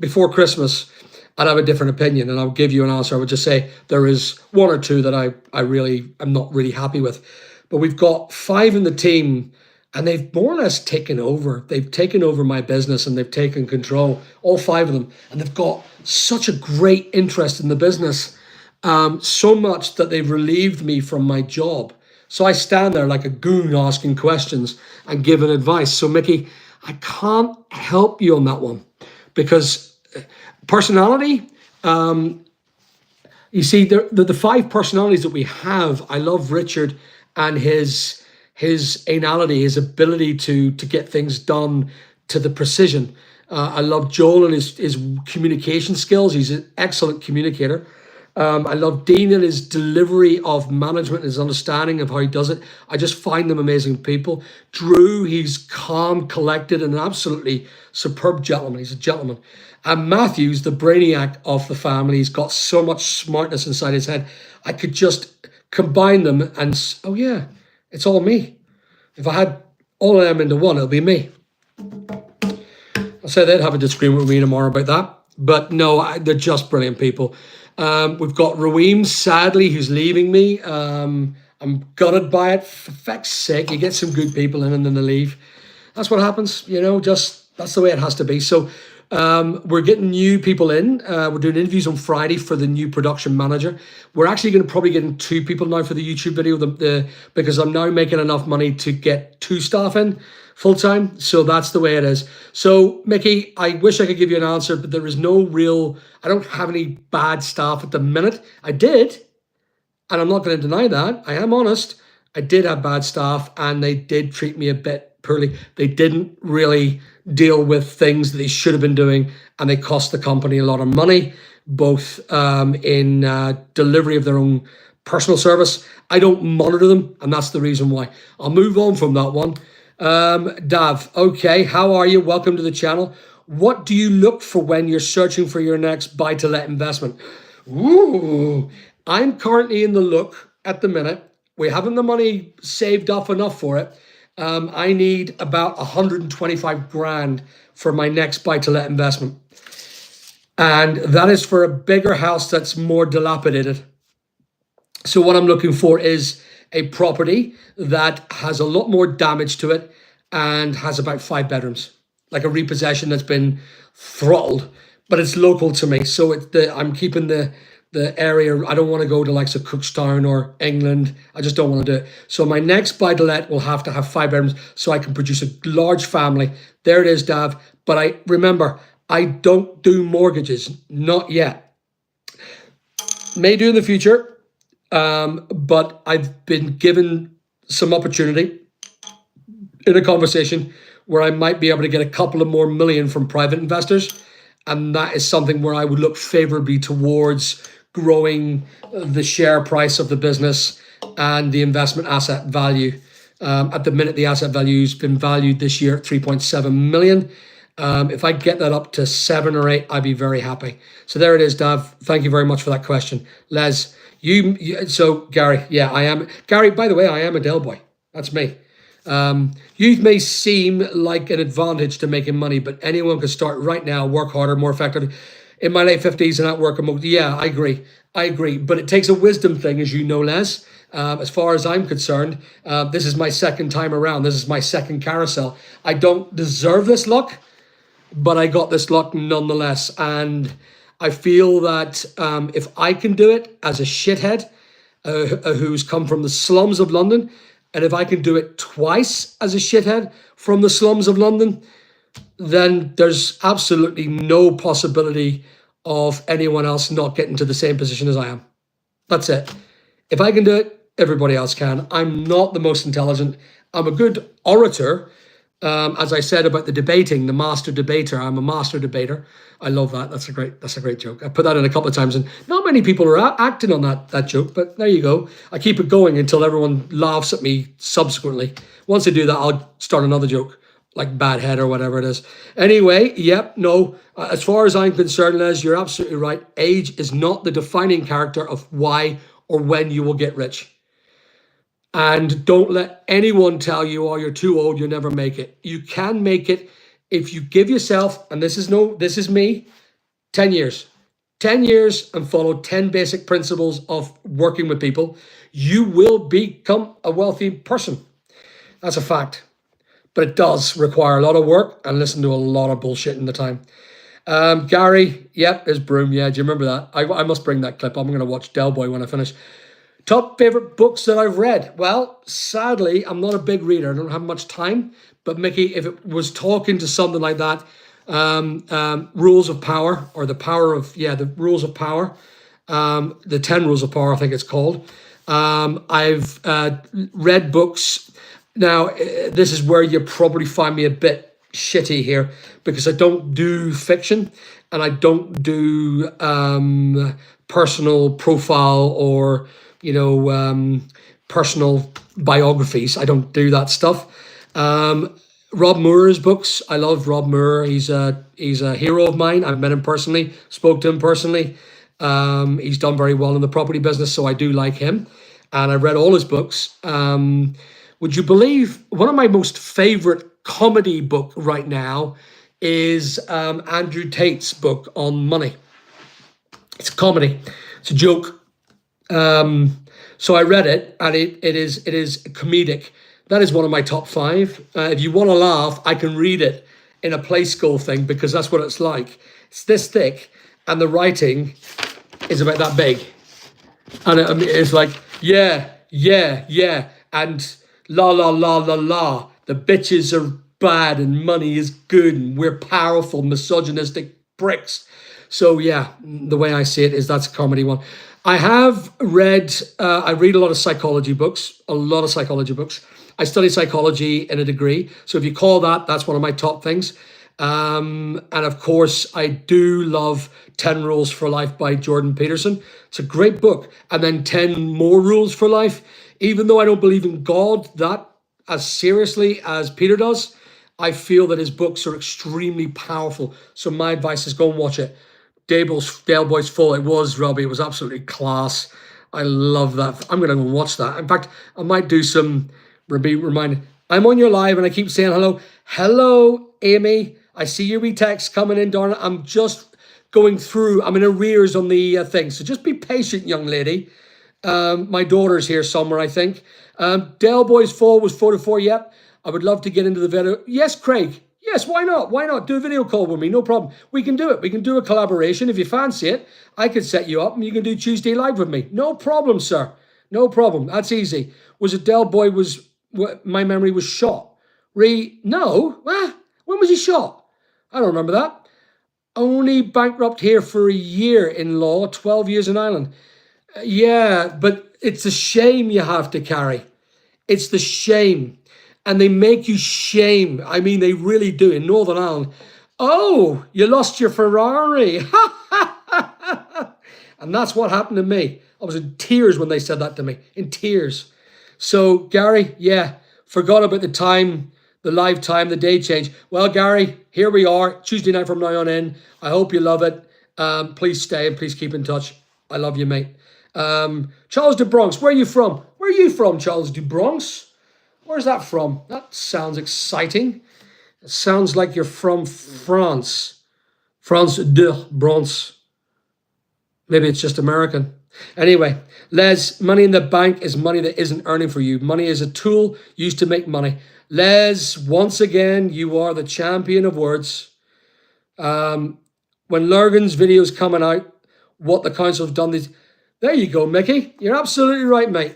before Christmas, I'd have a different opinion and I would give you an answer. I would just say there is one or two that I'm not really happy with. But we've got 5 in the team and they've more or less taken over. They've taken over my business and they've taken control, all 5 of them. And they've got such a great interest in the business. so much that they've relieved me from my job. So I stand there like a goon asking questions and giving advice. So Mickey, I can't help you on that one because personality, you see, the five personalities that we have. I love Richard and his anality, his ability to get things done to the precision. I love Joel and his communication skills. He's an excellent communicator. I love Dean and his delivery of management, his understanding of how he does it. I just find them amazing people. Drew, he's calm, collected, and an absolutely superb gentleman. He's a gentleman. And Matthew's the brainiac of the family. He's got so much smartness inside his head. I could just combine them and, oh yeah, it's all me. If I had all of them into one, it'll be me. I'll say they'd have a disagreement with me tomorrow about that. But no, they're just brilliant people. We've got Raheem, sadly, who's leaving me. I'm gutted by it. For feck's sake, you get some good people in and then they leave. That's what happens, just that's the way it has to be. So we're getting new people in. We're doing interviews on Friday for the new production manager. We're actually going to probably get in 2 people now for the YouTube video because I'm now making enough money to get 2 staff in full time. So that's the way it is. So Mickey, I wish I could give you an answer, but there is no real, I don't have any bad staff at the minute. I did, and I'm not going to deny that. I am honest. I did have bad staff and they did treat me a bit poorly. They didn't really deal with things that they should have been doing, and they cost the company a lot of money, both in delivery of their own personal service. I don't monitor them, and that's the reason why. I'll move on from that one. Dav, okay, how are you? Welcome to the channel. What do you look for when you're searching for your next buy-to-let investment? Ooh, I'm currently in the look at the minute. We haven't the money saved up enough for it. I need about 125 grand for my next buy-to-let investment. And that is for a bigger house that's more dilapidated. So what I'm looking for is a property that has a lot more damage to it and has about 5 bedrooms, like a repossession that's been throttled, but it's local to me. So I'm keeping the area. I don't want to go to likes of Cookstown or England. I just don't want to do it. So my next buy-to-let will have to have 5 bedrooms so I can produce a large family. There it is, Dav. But remember, I don't do mortgages, not yet. May do in the future. But I've been given some opportunity in a conversation where I might be able to get a couple of more million from private investors. And that is something where I would look favorably towards growing the share price of the business and the investment asset value. At the minute, the asset value has been valued this year at 3.7 million. If I get that up to 7 or 8, I'd be very happy. So there it is, Dav. Thank you very much for that question. Les, so Gary, yeah, I am. Gary, by the way, I am a Del boy. That's me. Youth may seem like an advantage to making money, but anyone can start right now, work harder, more effectively. In my late 50s and not working, yeah, I agree. But it takes a wisdom thing, as you know, Les. As far as I'm concerned, this is my second time around. This is my second carousel. I don't deserve this luck, but I got this luck nonetheless. And I feel that if I can do it as a shithead who's come from the slums of London, and if I can do it twice as a shithead from the slums of London, then there's absolutely no possibility of anyone else not getting to the same position as I am. That's it. If I can do it, everybody else can. I'm not the most intelligent. I'm a good orator. As I said about the debating, the master debater, I'm a master debater. I love that. That's a great joke. I put that in a couple of times, and not many people are acting on that joke, but there you go. I keep it going until everyone laughs at me subsequently. Once I do that, I'll start another joke, like bad head or whatever it is. Anyway, yep, no. As far as I'm concerned, Les, you're absolutely right. Age is not the defining character of why or when you will get rich. And don't let anyone tell you, oh, you're too old, you'll never make it. You can make it if you give yourself, and this is me, 10 years. 10 years and follow 10 basic principles of working with people. You will become a wealthy person. That's a fact. But it does require a lot of work and listen to a lot of bullshit in the time. Gary, yep, there's Broom. Yeah, do you remember that? I must bring that clip. I'm going to watch Del Boy when I finish. Top favorite books that I've read. Well, sadly, I'm not a big reader. I don't have much time. But Mickey, if it was talking to something like that, Rules of Power, or the Rules of Power, the 10 Rules of Power, I think it's called. I've read books. Now, this is where you probably find me a bit shitty here, because I don't do fiction and I don't do personal profile or personal biographies. I don't do that stuff. Rob Moore's books. I love Rob Moore. He's a hero of mine. I've met him personally, spoke to him personally. He's done very well in the property business, so I do like him. And I've read all his books. Would you believe one of my most favorite comedy book right now is Andrew Tate's book on money. It's a comedy. It's a joke. So I read it, and it is comedic. That is one of my top 5. If you want to laugh, I can read it in a play school thing, because that's what it's like. It's this thick, and the writing is about that big. And it's like, yeah, and la, la, la, la, la. The bitches are bad and money is good and we're powerful, misogynistic pricks. So yeah, the way I see it is that's a comedy one. I have read, I read a lot of psychology books, I study psychology in a degree. So if you call that, that's one of my top things. And of course, I do love 10 Rules for Life by Jordan Peterson. It's a great book. And then 10 More Rules for Life. Even though I don't believe in God that as seriously as Peter does, I feel that his books are extremely powerful. So my advice is go and watch it. Dale Boy's Full. It was, Robbie. It was absolutely class. I love that. I'm going to go and watch that. In fact, I might do some reminding. I'm on your live and I keep saying hello. Hello, Amy. I see your wee text coming in, Donna. I'm just going through. I'm in arrears on the thing. So just be patient, young lady. My daughter's here somewhere, I think. Del Boy's Full was 4 to 4. Yep. I would love to get into the video. Yes, Craig. Yes, why not? Why not? Do a video call with me. No problem. We can do it. We can do a collaboration. If you fancy it, I could set you up and you can do Tuesday Live with me. No problem, sir. No problem. That's easy. Was it Del Boy my memory was shot? No. When was he shot? I don't remember that. Only bankrupt here for a year in law, 12 years in Ireland. Yeah, but it's a shame you have to carry. It's the shame. And they make you shame. I mean, they really do. In Northern Ireland, oh, you lost your Ferrari. And that's what happened to me. I was in tears when they said that to me. In tears. So, Gary, yeah, forgot about the live time, the day change. Well, Gary, here we are. Tuesday night from now on in. I hope you love it. Please stay and please keep in touch. I love you, mate. Charles de Bronx, where are you from? Where are you from, Charles de Bronx? Where's that from? That sounds exciting. It sounds like you're from France. France de Bronx. Maybe it's just American. Anyway, Les, money in the bank is money that isn't earning for you. Money is a tool used to make money. Les, once again, you are the champion of words. When Lurgan's video's coming out, what the council have done, there you go, Mickey. You're absolutely right, mate.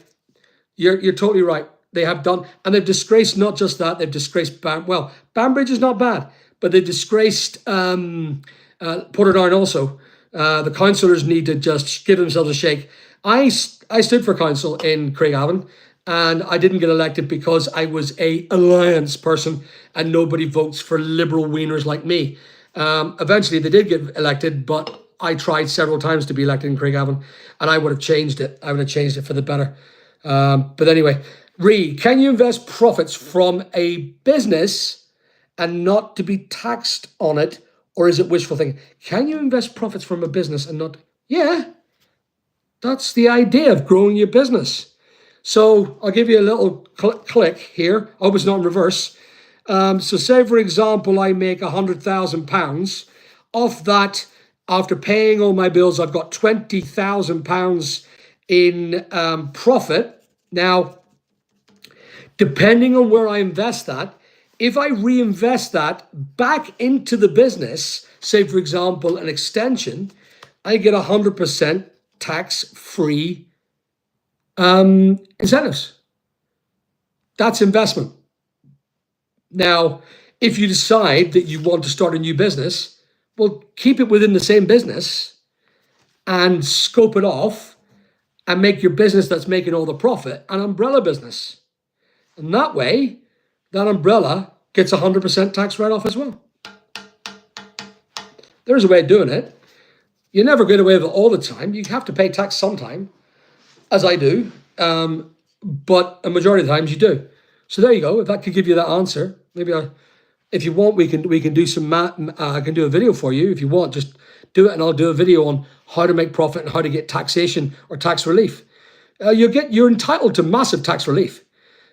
You're totally right. They have done, and they've disgraced not just that, they've disgraced Banbridge is not bad, but they've disgraced Portadown also. The councillors need to just give themselves a shake. I stood for council in Craigavon, and I didn't get elected because I was a alliance person, and nobody votes for liberal wieners like me. Eventually, they did get elected, but I tried several times to be elected in Craigavon, and I would have changed it. I would have changed it for the better. But anyway, can you invest profits from a business and not to be taxed on it? Or is it wishful thinking? Can you invest profits from a business and not? Yeah, that's the idea of growing your business. So I'll give you a little click here. I hope it's not in reverse. So say, for example, I make £100,000. Off that, after paying all my bills, I've got £20,000 in profit. Now, depending on where I invest that, if I reinvest that back into the business, say, for example, an extension, I get 100% tax-free incentives. That's investment. Now, if you decide that you want to start a new business, well, keep it within the same business and scope it off and make your business that's making all the profit an umbrella business. And that way, that umbrella gets 100% tax write-off as well. There's a way of doing it. You never get away with it all the time. You have to pay tax sometime, as I do, but a majority of the times you do. So there you go. If that could give you that answer, maybe if you want, we can do some math. I can do a video for you if you want. Just do it, and I'll do a video on how to make profit and how to get taxation or tax relief. You're entitled to massive tax relief.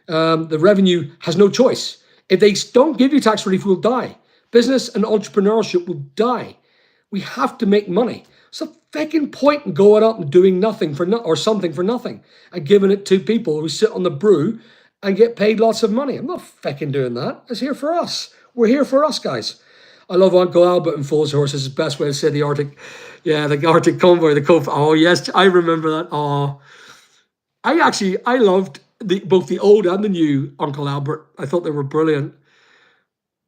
The revenue has no choice. If they don't give you tax relief, we'll die. Business and entrepreneurship will die. We have to make money. It's a fucking point in going up and doing nothing or something for nothing and giving it to people who sit on the brew and get paid lots of money. I'm not fucking doing that. It's here for us. We're here for us, guys. I love Uncle Albert and Fool's Horses. Is the best way to say the Arctic Convoy, oh yes, I remember that. Oh, I loved both the old and the new Uncle Albert. I thought they were brilliant.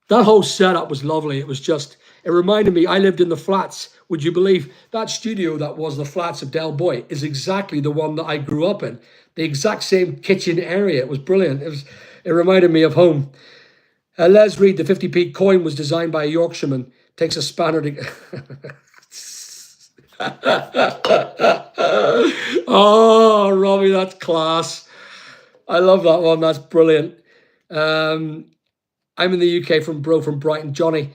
That whole setup was lovely. It reminded me, I lived in the flats. Would you believe that studio that was the flats of Del Boy is exactly the one that I grew up in. The exact same kitchen area. It was brilliant. It reminded me of home. Les Reed, the 50p coin was designed by a Yorkshireman. Takes a spanner to... Oh, Robbie, that's class. I love that one. That's brilliant. I'm in the UK from Brighton, Johnny.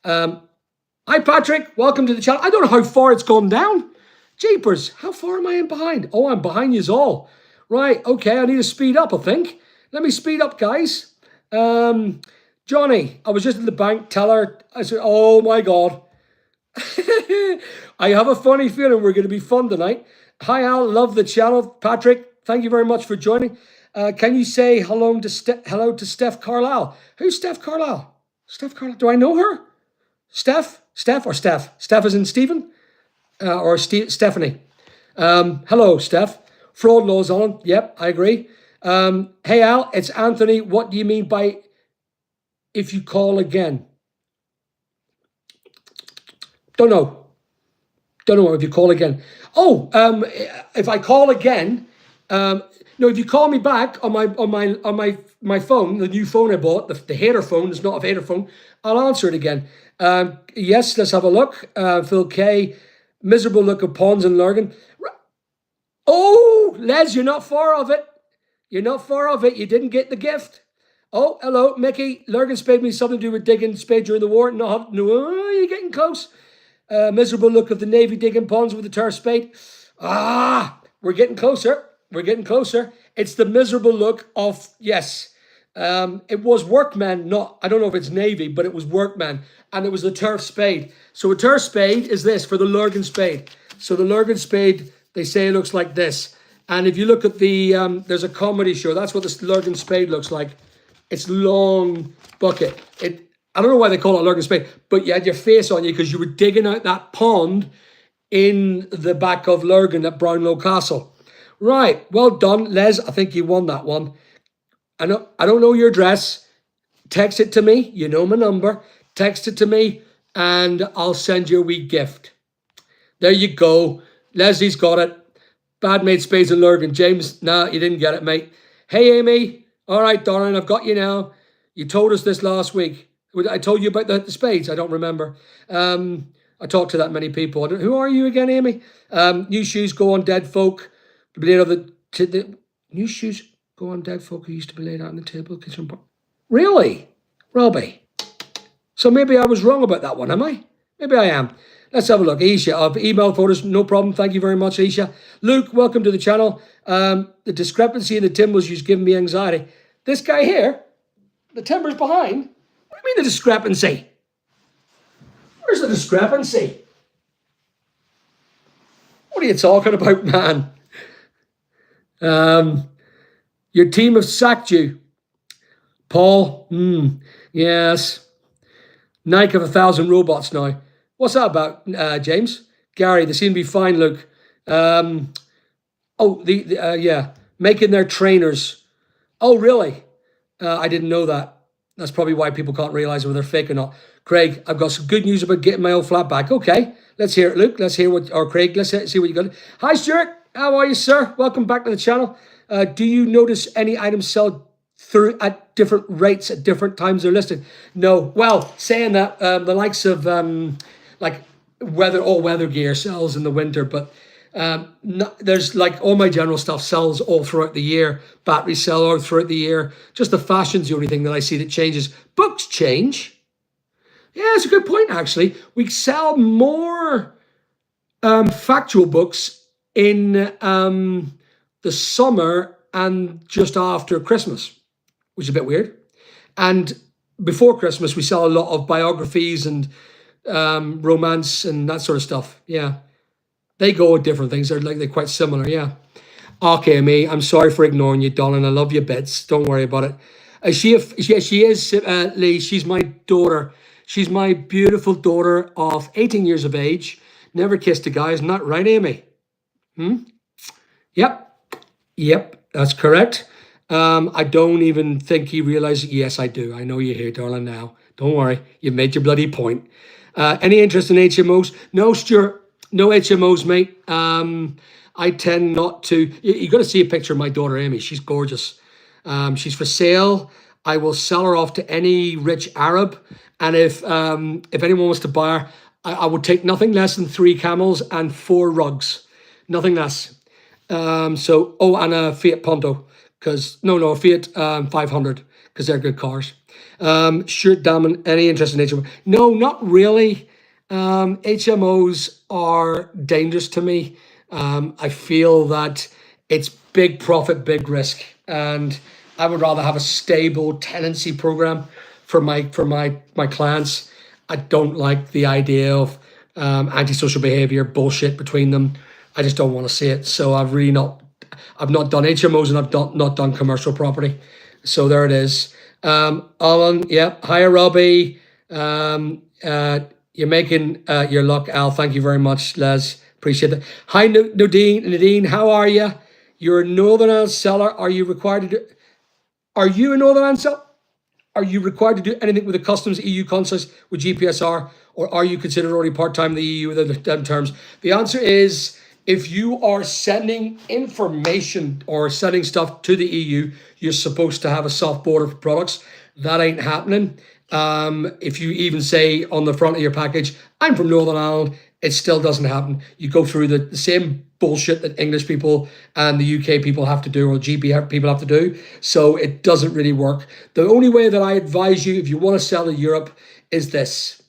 Hi, Patrick. Welcome to the channel. I don't know how far it's gone down. Jeepers, how far am I in behind? Oh, I'm behind yous all. Right, okay, I need to speed up, I think. Let me speed up, guys. Johnny, I was just at the bank teller. I said, oh my God. I have a funny feeling we're going to be fun tonight. Hi, Al. Love the channel. Patrick, thank you very much for joining. Can you say hello to Steph Carlisle? Who's Steph Carlisle? Steph Carlisle. Do I know her? Steph? Steph or Steph? Steph as in Stephen? Or Stephanie? Hello, Steph. Fraud laws on. Yep, I agree. Hey, Al, it's Anthony. What do you mean by if you call again? Don't know if you call again. Oh, if I call again, no, if you call me back on my phone, the new phone I bought, the hater phone, it's not a hater phone, I'll answer it again. Yes, let's have a look. Phil K, miserable look of Pons and Lurgan. Oh, Les, you're not far of it. You're not far of it. You didn't get the gift. Oh, hello, Mickey. Lurgan spade means something to do with digging spade during the war. No, you're getting close. Miserable look of the Navy digging ponds with the turf spade. We're getting closer. We're getting closer. It's the miserable look of, yes. It was workman, I don't know if it's Navy, but it was workman. And it was the turf spade. So a turf spade is this for the Lurgan spade. So the Lurgan spade, they say it looks like this. And if you look at the, there's a comedy show. That's what the Lurgan spade looks like. It's long bucket. I don't know why they call it a Lurgan spade, but you had your face on you because you were digging out that pond in the back of Lurgan at Brownlow Castle. Right, well done, Les. I think you won that one. I don't know your address. Text it to me. You know my number. Text it to me, and I'll send you a wee gift. There you go. Leslie's got it. Bad mate spades and Lurgan. James, nah, you didn't get it, mate. Hey, Amy. All right, darling, I've got you now. You told us this last week. I told you about the spades. I don't remember. I talked to that many people. Who are you again, Amy? New shoes go on dead folk. The blade of the new shoes go on dead folk who used to be laid out on the table. Really? Robbie? So maybe I was wrong about that one, am I? Maybe I am. Let's have a look. Isha, I've emailed photos. No problem. Thank you very much, Isha. Luke, welcome to the channel. The discrepancy in the timbers is giving me anxiety. This guy here, the timber's behind. What do you mean the discrepancy? Where's the discrepancy? What are you talking about, man? Your team have sacked you. Paul, yes. Nike have 1,000 robots now. What's that about, James? Gary, they seem to be fine, Luke. Um, oh, yeah, making their trainers. Oh, really? I didn't know that. That's probably why people can't realize whether they're fake or not. Craig, I've got some good news about getting my old flat back. Okay, let's hear it, Luke. Let's hear what, or Craig, see what you got. Hi, Stuart. How are you, sir? Welcome back to the channel. Do you notice any items sell through at different rates at different times they're listed? No. Well, saying that, the likes of like all weather gear sells in the winter, but there's like all my general stuff sells all throughout the year. Batteries sell all throughout the year. Just the fashion's the only thing that I see that changes. Books change. Yeah, it's a good point, actually. We sell more factual books in the summer and just after Christmas, which is a bit weird. And before Christmas, we sell a lot of biographies and romance and that sort of stuff. Yeah. They go with different things. They're quite similar, yeah. Okay, me. I'm sorry for ignoring you, darling. I love you bits. Don't worry about it. She is Lee. She's my daughter. She's my beautiful daughter of 18 years of age. Never kissed a guy. Isn't that right, Amy? Yep. That's correct. I don't even think he realizes. Yes, I do. I know you're here, darling. Now, don't worry. You've made your bloody point. Any interest in HMOs? No, Stuart. No HMOs, mate. I tend not to. You got to see a picture of my daughter, Amy. She's gorgeous. She's for sale. I will sell her off to any rich Arab. And if anyone wants to buy her, I would take nothing less than 3 camels and 4 rugs. Nothing less. And a Fiat Punto. A Fiat 500, because they're good cars. Sure, damn, any interest in HMO? No, not really. HMOs are dangerous to me. I feel that it's big profit, big risk, and I would rather have a stable tenancy program for my clients. I don't like the idea of antisocial behavior bullshit between them. I just don't want to see it. So I've not done HMOs, and I've not done commercial property. So there it is. Alan, yeah. Hiya, Robbie. You're making your luck, Al. Thank you very much, Les. Appreciate that. Hi, Nadine. How are you? You're a Northern Ireland seller. Are you required to do? Are you a Northern Ireland seller? Are you required to do anything with the customs EU consulate with GPSR, or are you considered already part-time in the EU with them terms? The answer is, if you are sending information or sending stuff to the EU, you're supposed to have a soft border for products. That ain't happening. If you even say on the front of your package, I'm from Northern Ireland, it still doesn't happen. You go through the same bullshit that English people and the UK people have to do, or GP people have to do. So it doesn't really work. The only way that I advise you, if you want to sell to Europe, is this.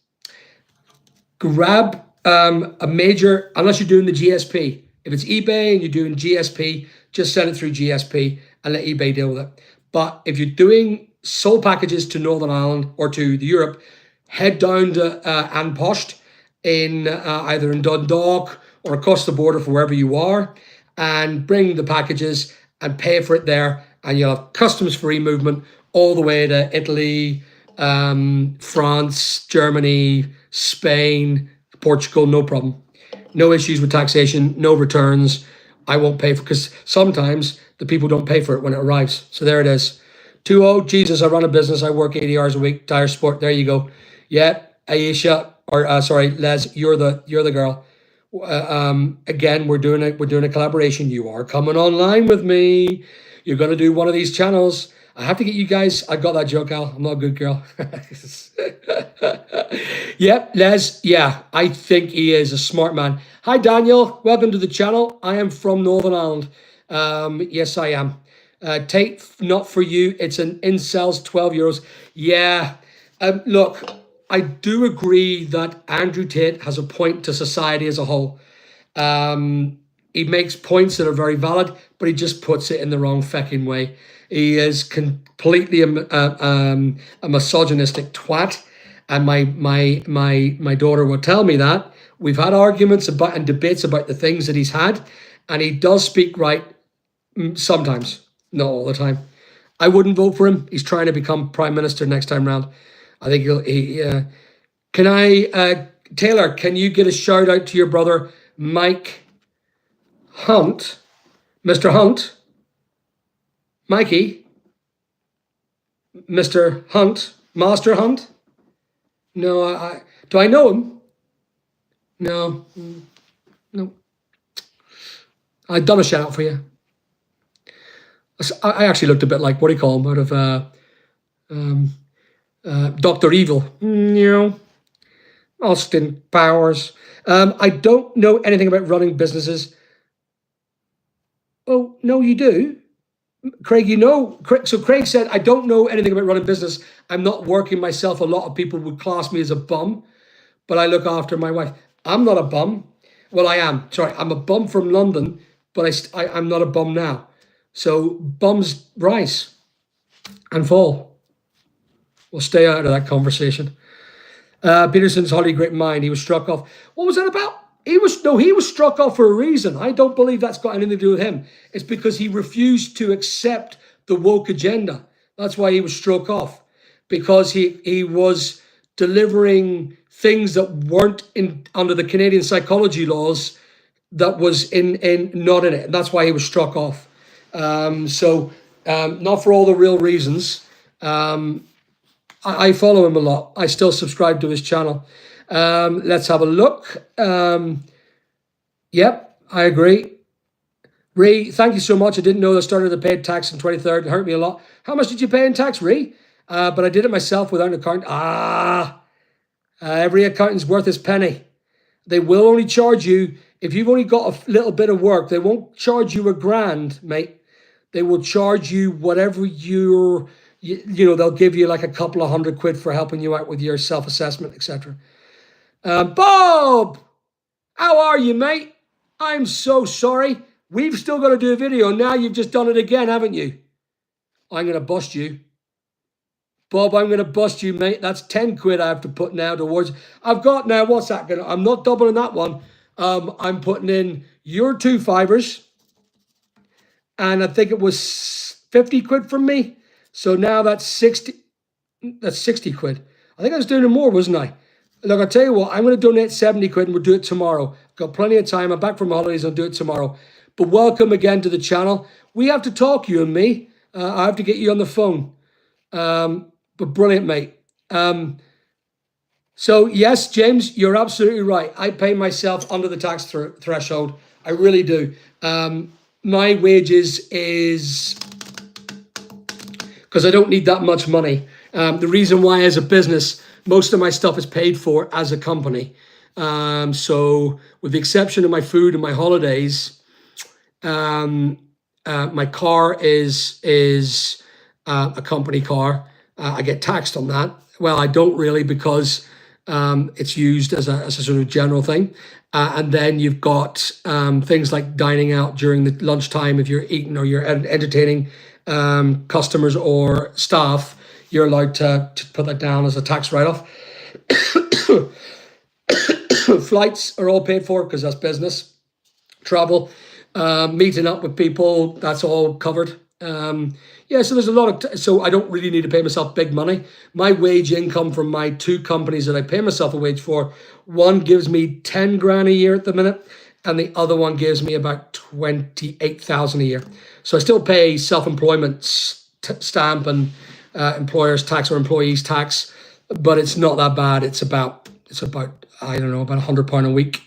Grab a major, unless you're doing the GSP. If it's eBay and you're doing GSP, just send it through GSP and let eBay deal with it. But if you're doing sole packages to Northern Ireland or to the Europe, head down to An Post in either in Dundalk or across the border for wherever you are, and bring the packages and pay for it there, and you'll have customs free movement all the way to Italy, France, Germany, Spain, Portugal, no problem. No issues with taxation, no returns. I won't pay for, because sometimes the people don't pay for it when it arrives. So there it is. 2-0, Jesus, I run a business. I work 80 hours a week. Tire Sport. There you go. Yeah, Aisha, or Les, you're the girl. Again, we're doing a collaboration. You are coming online with me. You're gonna do one of these channels. I have to get you guys. I got that joke, Al. I'm not a good girl. Yep, Les. Yeah, I think he is a smart man. Hi, Daniel. Welcome to the channel. I am from Northern Ireland. Yes, I am. Tate, not for you. It's an incels, €12. Yeah. Look, I do agree that Andrew Tate has a point to society as a whole. He makes points that are very valid, but he just puts it in the wrong fucking way. He is completely a misogynistic twat, and my daughter will tell me that. We've had arguments about and debates about the things that he's had, and he does speak right sometimes, not all the time. I wouldn't vote for him. He's trying to become prime minister next time round. I think Taylor, can you get a shout out to your brother, Mike Hunt? Mr. Hunt? Mikey? Mr. Hunt? Master Hunt? No, do I know him? No. No. I've done a shout out for you. I actually looked a bit like, what do you call him, out of Dr. Evil. Austin Powers. I don't know anything about running businesses. Oh, no, you do? Craig, you know, so Craig said, I don't know anything about running business. I'm not working myself. A lot of people would class me as a bum, but I look after my wife. I'm not a bum. Well, I am. Sorry, I'm a bum from London, but I'm not a bum now. So bums rise and fall. We'll stay out of that conversation. Peterson's hardly great mind. He was struck off. What was that about? He was struck off for a reason. I don't believe that's got anything to do with him. It's because he refused to accept the woke agenda. That's why he was struck off, because he was delivering things that weren't under the Canadian psychology laws, that was not in it. And that's why he was struck off. Not for all the real reasons. I follow him a lot. I still subscribe to his channel. Let's have a look. Yep, I agree. Ray, thank you so much. I didn't know the start of the paid tax in 23rd. It hurt me a lot. How much did you pay in tax, Ray? But I did it myself without an accountant. Every accountant's worth his penny. They will only charge you, if you've only got a little bit of work, they won't charge you $1,000, mate. They will charge you whatever they'll give you like a couple of £100 for helping you out with your self-assessment, etc. Bob, how are you, mate? I'm so sorry. We've still got to do a video. Now you've just done it again, haven't you? I'm going to bust you. Bob, I'm going to bust you, mate. That's £10 I have to put now towards. I've got now, what's that going to, I'm not doubling that one. I'm putting in your 2 fibers. And I think it was £50 from me. So now that's 60. That's £60. I think I was doing it more, wasn't I? Look, I'll tell you what, I'm going to donate £70 and we'll do it tomorrow. Got plenty of time. I'm back from holidays. I'll do it tomorrow. But welcome again to the channel. We have to talk, you and me. I have to get you on the phone. But brilliant, mate. So yes, James, you're absolutely right. I pay myself under the tax threshold. I really do. My wages is, because I don't need that much money. The reason why, as a business, most of my stuff is paid for as a company. So with the exception of my food and my holidays, my car is a company car. I get taxed on that. Well, I don't really, because it's used as a sort of general thing. And then you've got things like dining out during the lunchtime. If you're eating or you're entertaining customers or staff, you're allowed to put that down as a tax write-off. Flights are all paid for because that's business. Travel, meeting up with people, that's all covered. So there's a lot of, so I don't really need to pay myself big money. My wage income from my 2 companies that I pay myself a wage for, one gives me 10 grand a year at the minute, and the other one gives me about 28,000 a year. So I still pay self-employment stamp and employer's tax or employees tax, but it's not that bad. It's about I don't know, about £100 a week.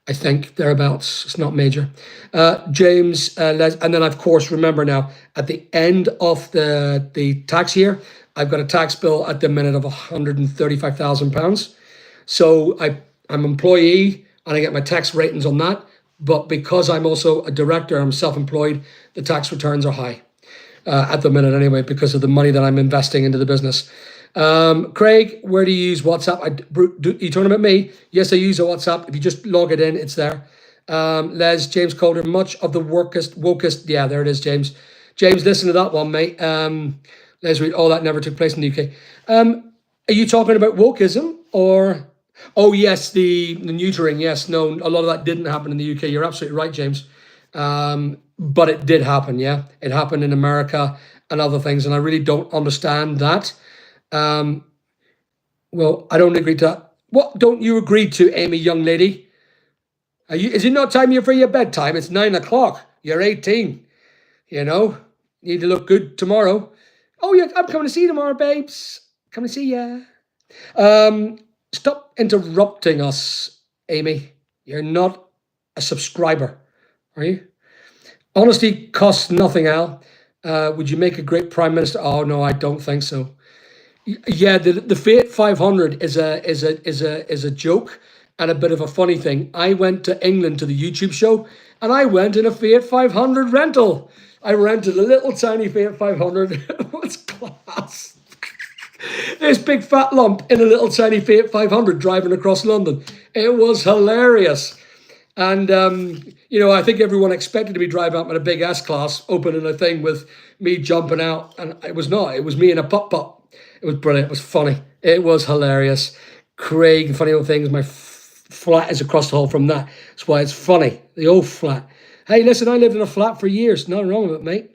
I think, thereabouts. It's not major. James, and then of course, remember now, at the end of the tax year, I've got a tax bill at the minute of £135,000. So I'm employee and I get my tax ratings on that. But because I'm also a director, I'm self-employed, the tax returns are high at the minute anyway, because of the money that I'm investing into the business. Craig, where do you use WhatsApp? You talking about me? Yes, I use a WhatsApp. If you just log it in, it's there. Les, James Calder, much of the wokest. Yeah, there it is, James. James, listen to that one, mate. Les Reed, all that never took place in the UK. Are you talking about wokeism or? Oh, yes, the neutering. Yes, no, a lot of that didn't happen in the UK. You're absolutely right, James. But it did happen, yeah. It happened in America and other things, and I really don't understand that. Well, I don't agree to that. What don't you agree to, Amy, young lady? Is it not time for your bedtime? It's 9 o'clock. You're 18. You know, need to look good tomorrow. Oh, yeah, I'm coming to see you tomorrow, babes. Coming to see ya. Stop interrupting us, Amy. You're not a subscriber, are you? Honesty costs nothing, Al. Would you make a great prime minister? Oh no, I don't think so. Yeah, the Fiat 500 is a joke and a bit of a funny thing. I went to England to the YouTube show, and I went in a Fiat 500 rental. I rented a little tiny Fiat 500. It was class. This big fat lump in a little tiny Fiat 500 driving across London. It was hilarious. And, I think everyone expected to be driving up in a big S-Class, opening a thing with me jumping out. And it was not. It was me in a putt-putt. It was brilliant. It was funny. It was hilarious. Craig, funny old things. My flat is across the hall from that. That's why it's funny. The old flat. Hey, listen, I lived in a flat for years. Nothing wrong with it, mate.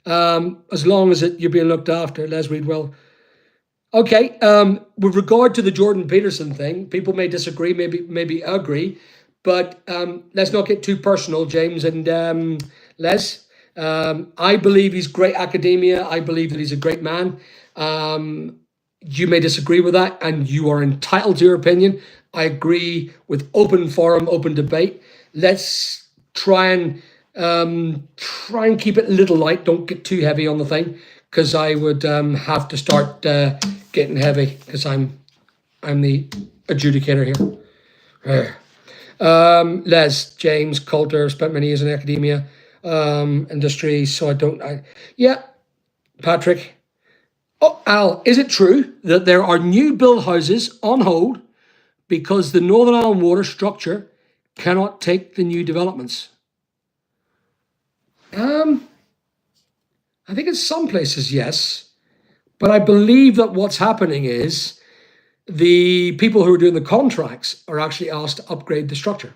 As long as you're being looked after. Les Reedwell. Okay, with regard to the Jordan Peterson thing, people may disagree, maybe agree, but let's not get too personal, James and Les. I believe he's great academia. I believe that he's a great man. You may disagree with that, and you are entitled to your opinion. I agree with open forum, open debate. Let's try and keep it a little light. Don't get too heavy on the thing, because I would have to start getting heavy, because I'm the adjudicator here. Les, James, Coulter, spent many years in academia, industry, so yeah, Patrick. Oh, Al, is it true that there are new build houses on hold because the Northern Ireland water structure cannot take the new developments? I think in some places, yes. But I believe that what's happening is the people who are doing the contracts are actually asked to upgrade the structure.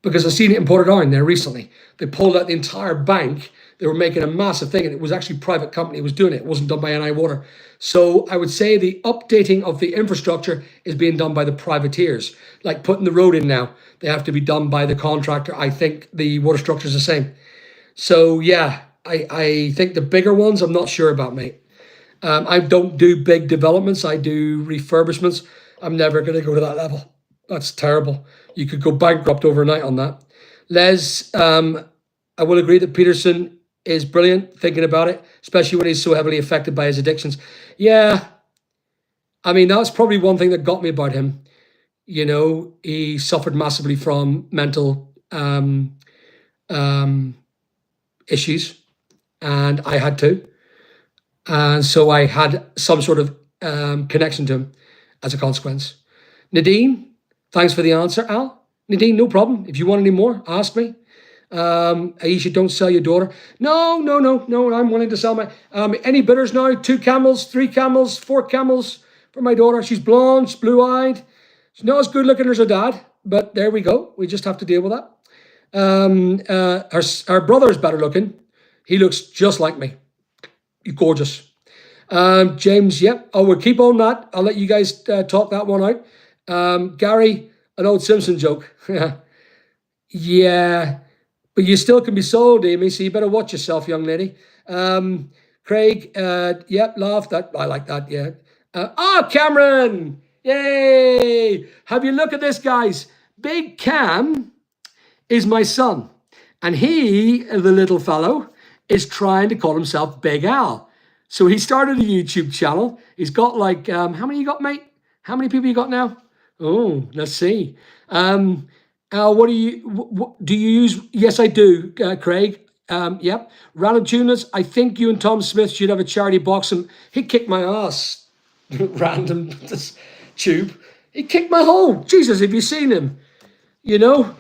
Because I've seen it in Portadown there recently. They pulled out the entire bank. They were making a massive thing, and it was actually a private company who was doing it. It wasn't done by NI Water. So I would say the updating of the infrastructure is being done by the privateers. Like putting the road in now, they have to be done by the contractor. I think the water structure is the same. So yeah, I think the bigger ones, I'm not sure about, mate. I don't do big developments. I do refurbishments. I'm never going to go to that level. That's terrible. You could go bankrupt overnight on that. Les, I will agree that Peterson is brilliant thinking about it, especially when he's so heavily affected by his addictions. Yeah, I mean, that's probably one thing that got me about him. He suffered massively from mental issues, and I had too. And so I had some sort of connection to him as a consequence. Nadine, thanks for the answer, Al. Nadine, no problem. If you want any more, ask me. Aisha, don't sell your daughter. No, I'm willing to sell my... any bidders now? 2 camels, 3 camels, 4 camels for my daughter. She's blonde, she's blue-eyed. She's not as good looking as her dad, but there we go. We just have to deal with that. Her brother is better looking. He looks just like me. Gorgeous. James, yep. I will keep on that. I'll let you guys talk that one out. Gary, an old Simpson joke. Yeah, but you still can be sold, Amy, so you better watch yourself, young lady. Craig, yep, laugh. I like that, yeah. Cameron! Yay! Have you look at this, guys? Big Cam is my son, and he, the little fellow, is trying to call himself Big Al. So he started a YouTube channel. He's got like, how many you got, mate? How many people you got now? Oh, let's see. Al, what do you use? Yes, I do, Craig. Yep. Random Tunas, I think you and Tom Smith should have a charity box. And he kicked my ass. Random tube. He kicked my hole. Jesus, have you seen him? And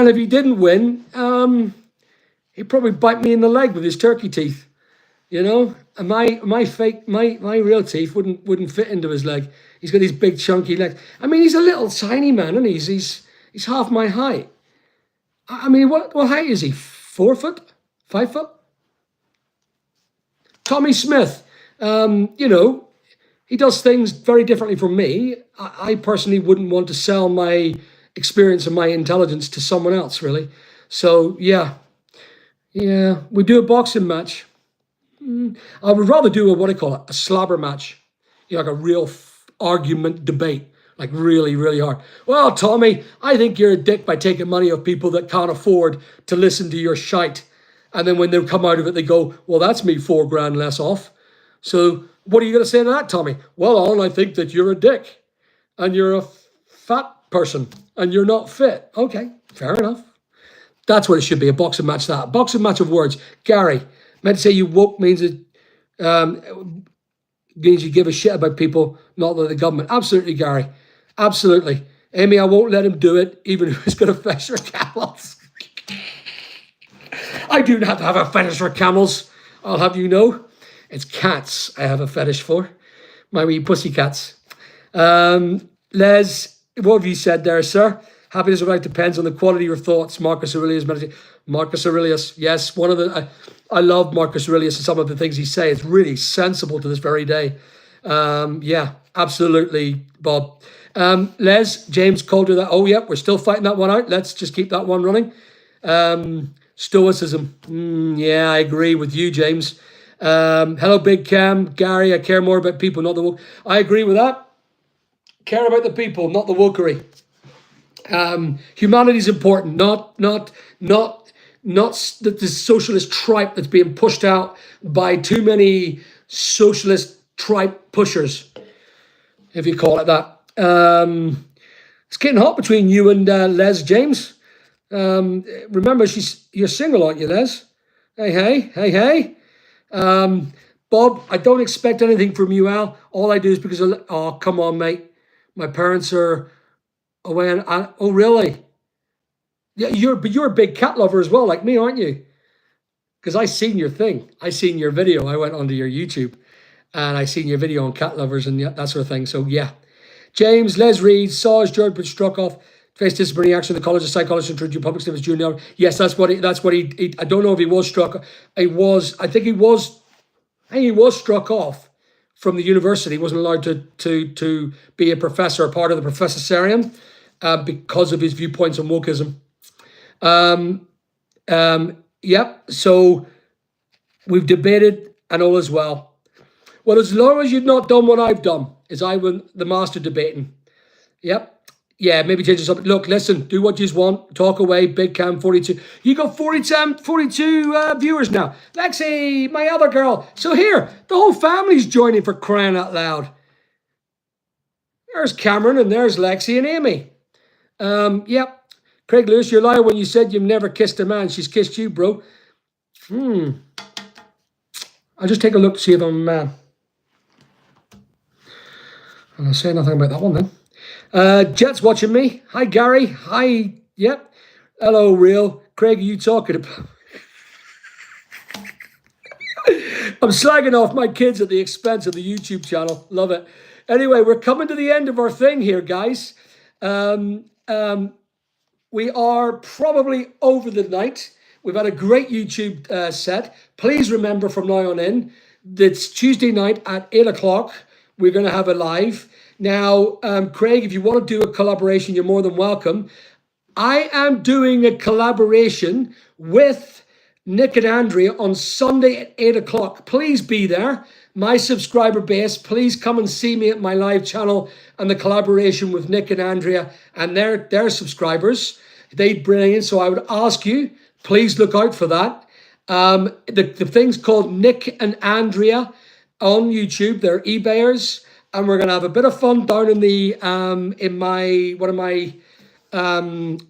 if he didn't win, he'd probably bite me in the leg with his turkey teeth, and my real teeth wouldn't fit into his leg. He's got these big chunky legs. I mean, he's a little tiny man, and he's half my height. I mean, what height is he? 4 foot? 5 foot? Tommy Smith, he does things very differently from me. I personally wouldn't want to sell my experience and my intelligence to someone else, really. So yeah, we do a boxing match. I would rather do what I call it, a slobber match. Like a real argument debate, like really, really hard. Well, Tommy, I think you're a dick by taking money of people that can't afford to listen to your shite. And then when they come out of it, they go, well, that's me $4,000 less off. So what are you going to say to that, Tommy? Well, Alan, I think that you're a dick and you're a fat person and you're not fit. Okay, fair enough. That's what it should be, a boxing match. That a boxing match of words. Gary, meant to say you woke means you give a shit about people, not the government. Absolutely, Gary. Absolutely. Amy, I won't let him do it, even if he's got a fetish for camels. I do not have a fetish for camels. I'll have you know. It's cats I have a fetish for. My wee pussy cats. Les, what have you said there, sir? Happiness of life depends on the quality of your thoughts. Marcus Aurelius meditation. Marcus Aurelius, yes, one of the. I love Marcus Aurelius and some of the things he says. It's really sensible to this very day. Yeah, absolutely, Bob. Les, James called her that. Oh, yeah, we're still fighting that one out. Let's just keep that one running. Stoicism. Yeah, I agree with you, James. Hello, Big Cam. Gary, I care more about people, not the woke. I agree with that. Care about the people, not the wokery. Humanity is important, not the socialist tripe that's being pushed out by too many socialist tripe pushers, if you call it that. It's getting hot between you and Les, James. Remember, you're single, aren't you, Les? Hey. Bob, I don't expect anything from you, Al. All I do is because oh, come on, mate. My parents are away, and oh, really? Yeah, you're a big cat lover as well, like me, aren't you? Because I seen your thing. I seen your video. I went onto your YouTube, and I seen your video on cat lovers and that sort of thing. So yeah, James, Les Reed saw his George been struck off. Faced disciplinary action. The College of Psychology introduced public statements junior. Yes, that's what he. I don't know if he was struck. I think he was struck off from the university. He wasn't allowed to be a professor, a part of the professorium, because of his viewpoints on wokeism. Yep. So we've debated and all as well. Well, as long as you've not done what I've done, is I win the master debating. Yep. Yeah, maybe change something. Look, listen, do what you want. Talk away. Big Cam 42. You got 42 viewers now. Lexi, my other girl. So here, the whole family's joining, for crying out loud. There's Cameron and there's Lexi and Amy. Yep. Craig Lewis, you're a liar when you said you've never kissed a man. She's kissed you, bro. I'll just take a look to see if I'm a man. And I'll say nothing about that one then. Jet's watching me. Hi, Gary. Hi. Yep. Hello, Real. Craig, are you talking about? I'm slagging off my kids at the expense of the YouTube channel. Love it. Anyway, we're coming to the end of our thing here, guys. We are probably over the night. We've had a great YouTube set. Please remember from now on in, it's Tuesday night at 8 o'clock. We're going to have a live. Now, Craig, if you want to do a collaboration, you're more than welcome. I am doing a collaboration with Nick and Andrea on Sunday at 8 o'clock. Please be there. My subscriber base, please come and see me at my live channel and the collaboration with Nick and Andrea and their subscribers. They're brilliant. So I would ask you, please look out for that. The thing's called Nick and Andrea on YouTube. They're eBayers. And we're gonna have a bit of fun down in the Andrea and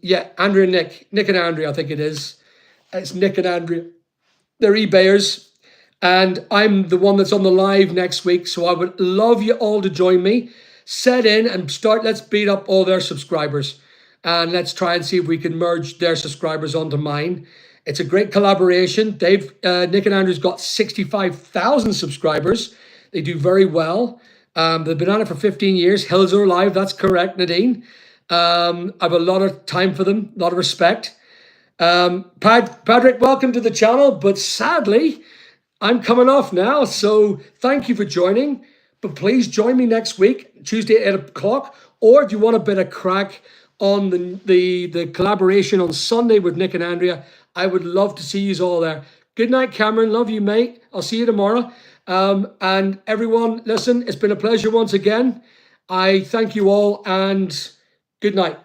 Nick and Andrea, I think it is. It's Nick and Andrea. They're eBayers, and I'm the one that's on the live next week. So I would love you all to join me. Set in and start. Let's beat up all their subscribers, and let's try and see if we can merge their subscribers onto mine. It's a great collaboration. Nick and Andrew's got 65,000 subscribers. They do very well. They've been on it for 15 years. Hills are alive. That's correct, Nadine. I have a lot of time for them, a lot of respect. Patrick, welcome to the channel, but sadly, I'm coming off now. So thank you for joining. But please join me next week, Tuesday at 8 o'clock. Or if you want a bit of crack on the collaboration on Sunday with Nick and Andrea, I would love to see you all there. Good night, Cameron. Love you, mate. I'll see you tomorrow. And everyone, listen, it's been a pleasure once again. I thank you all and good night.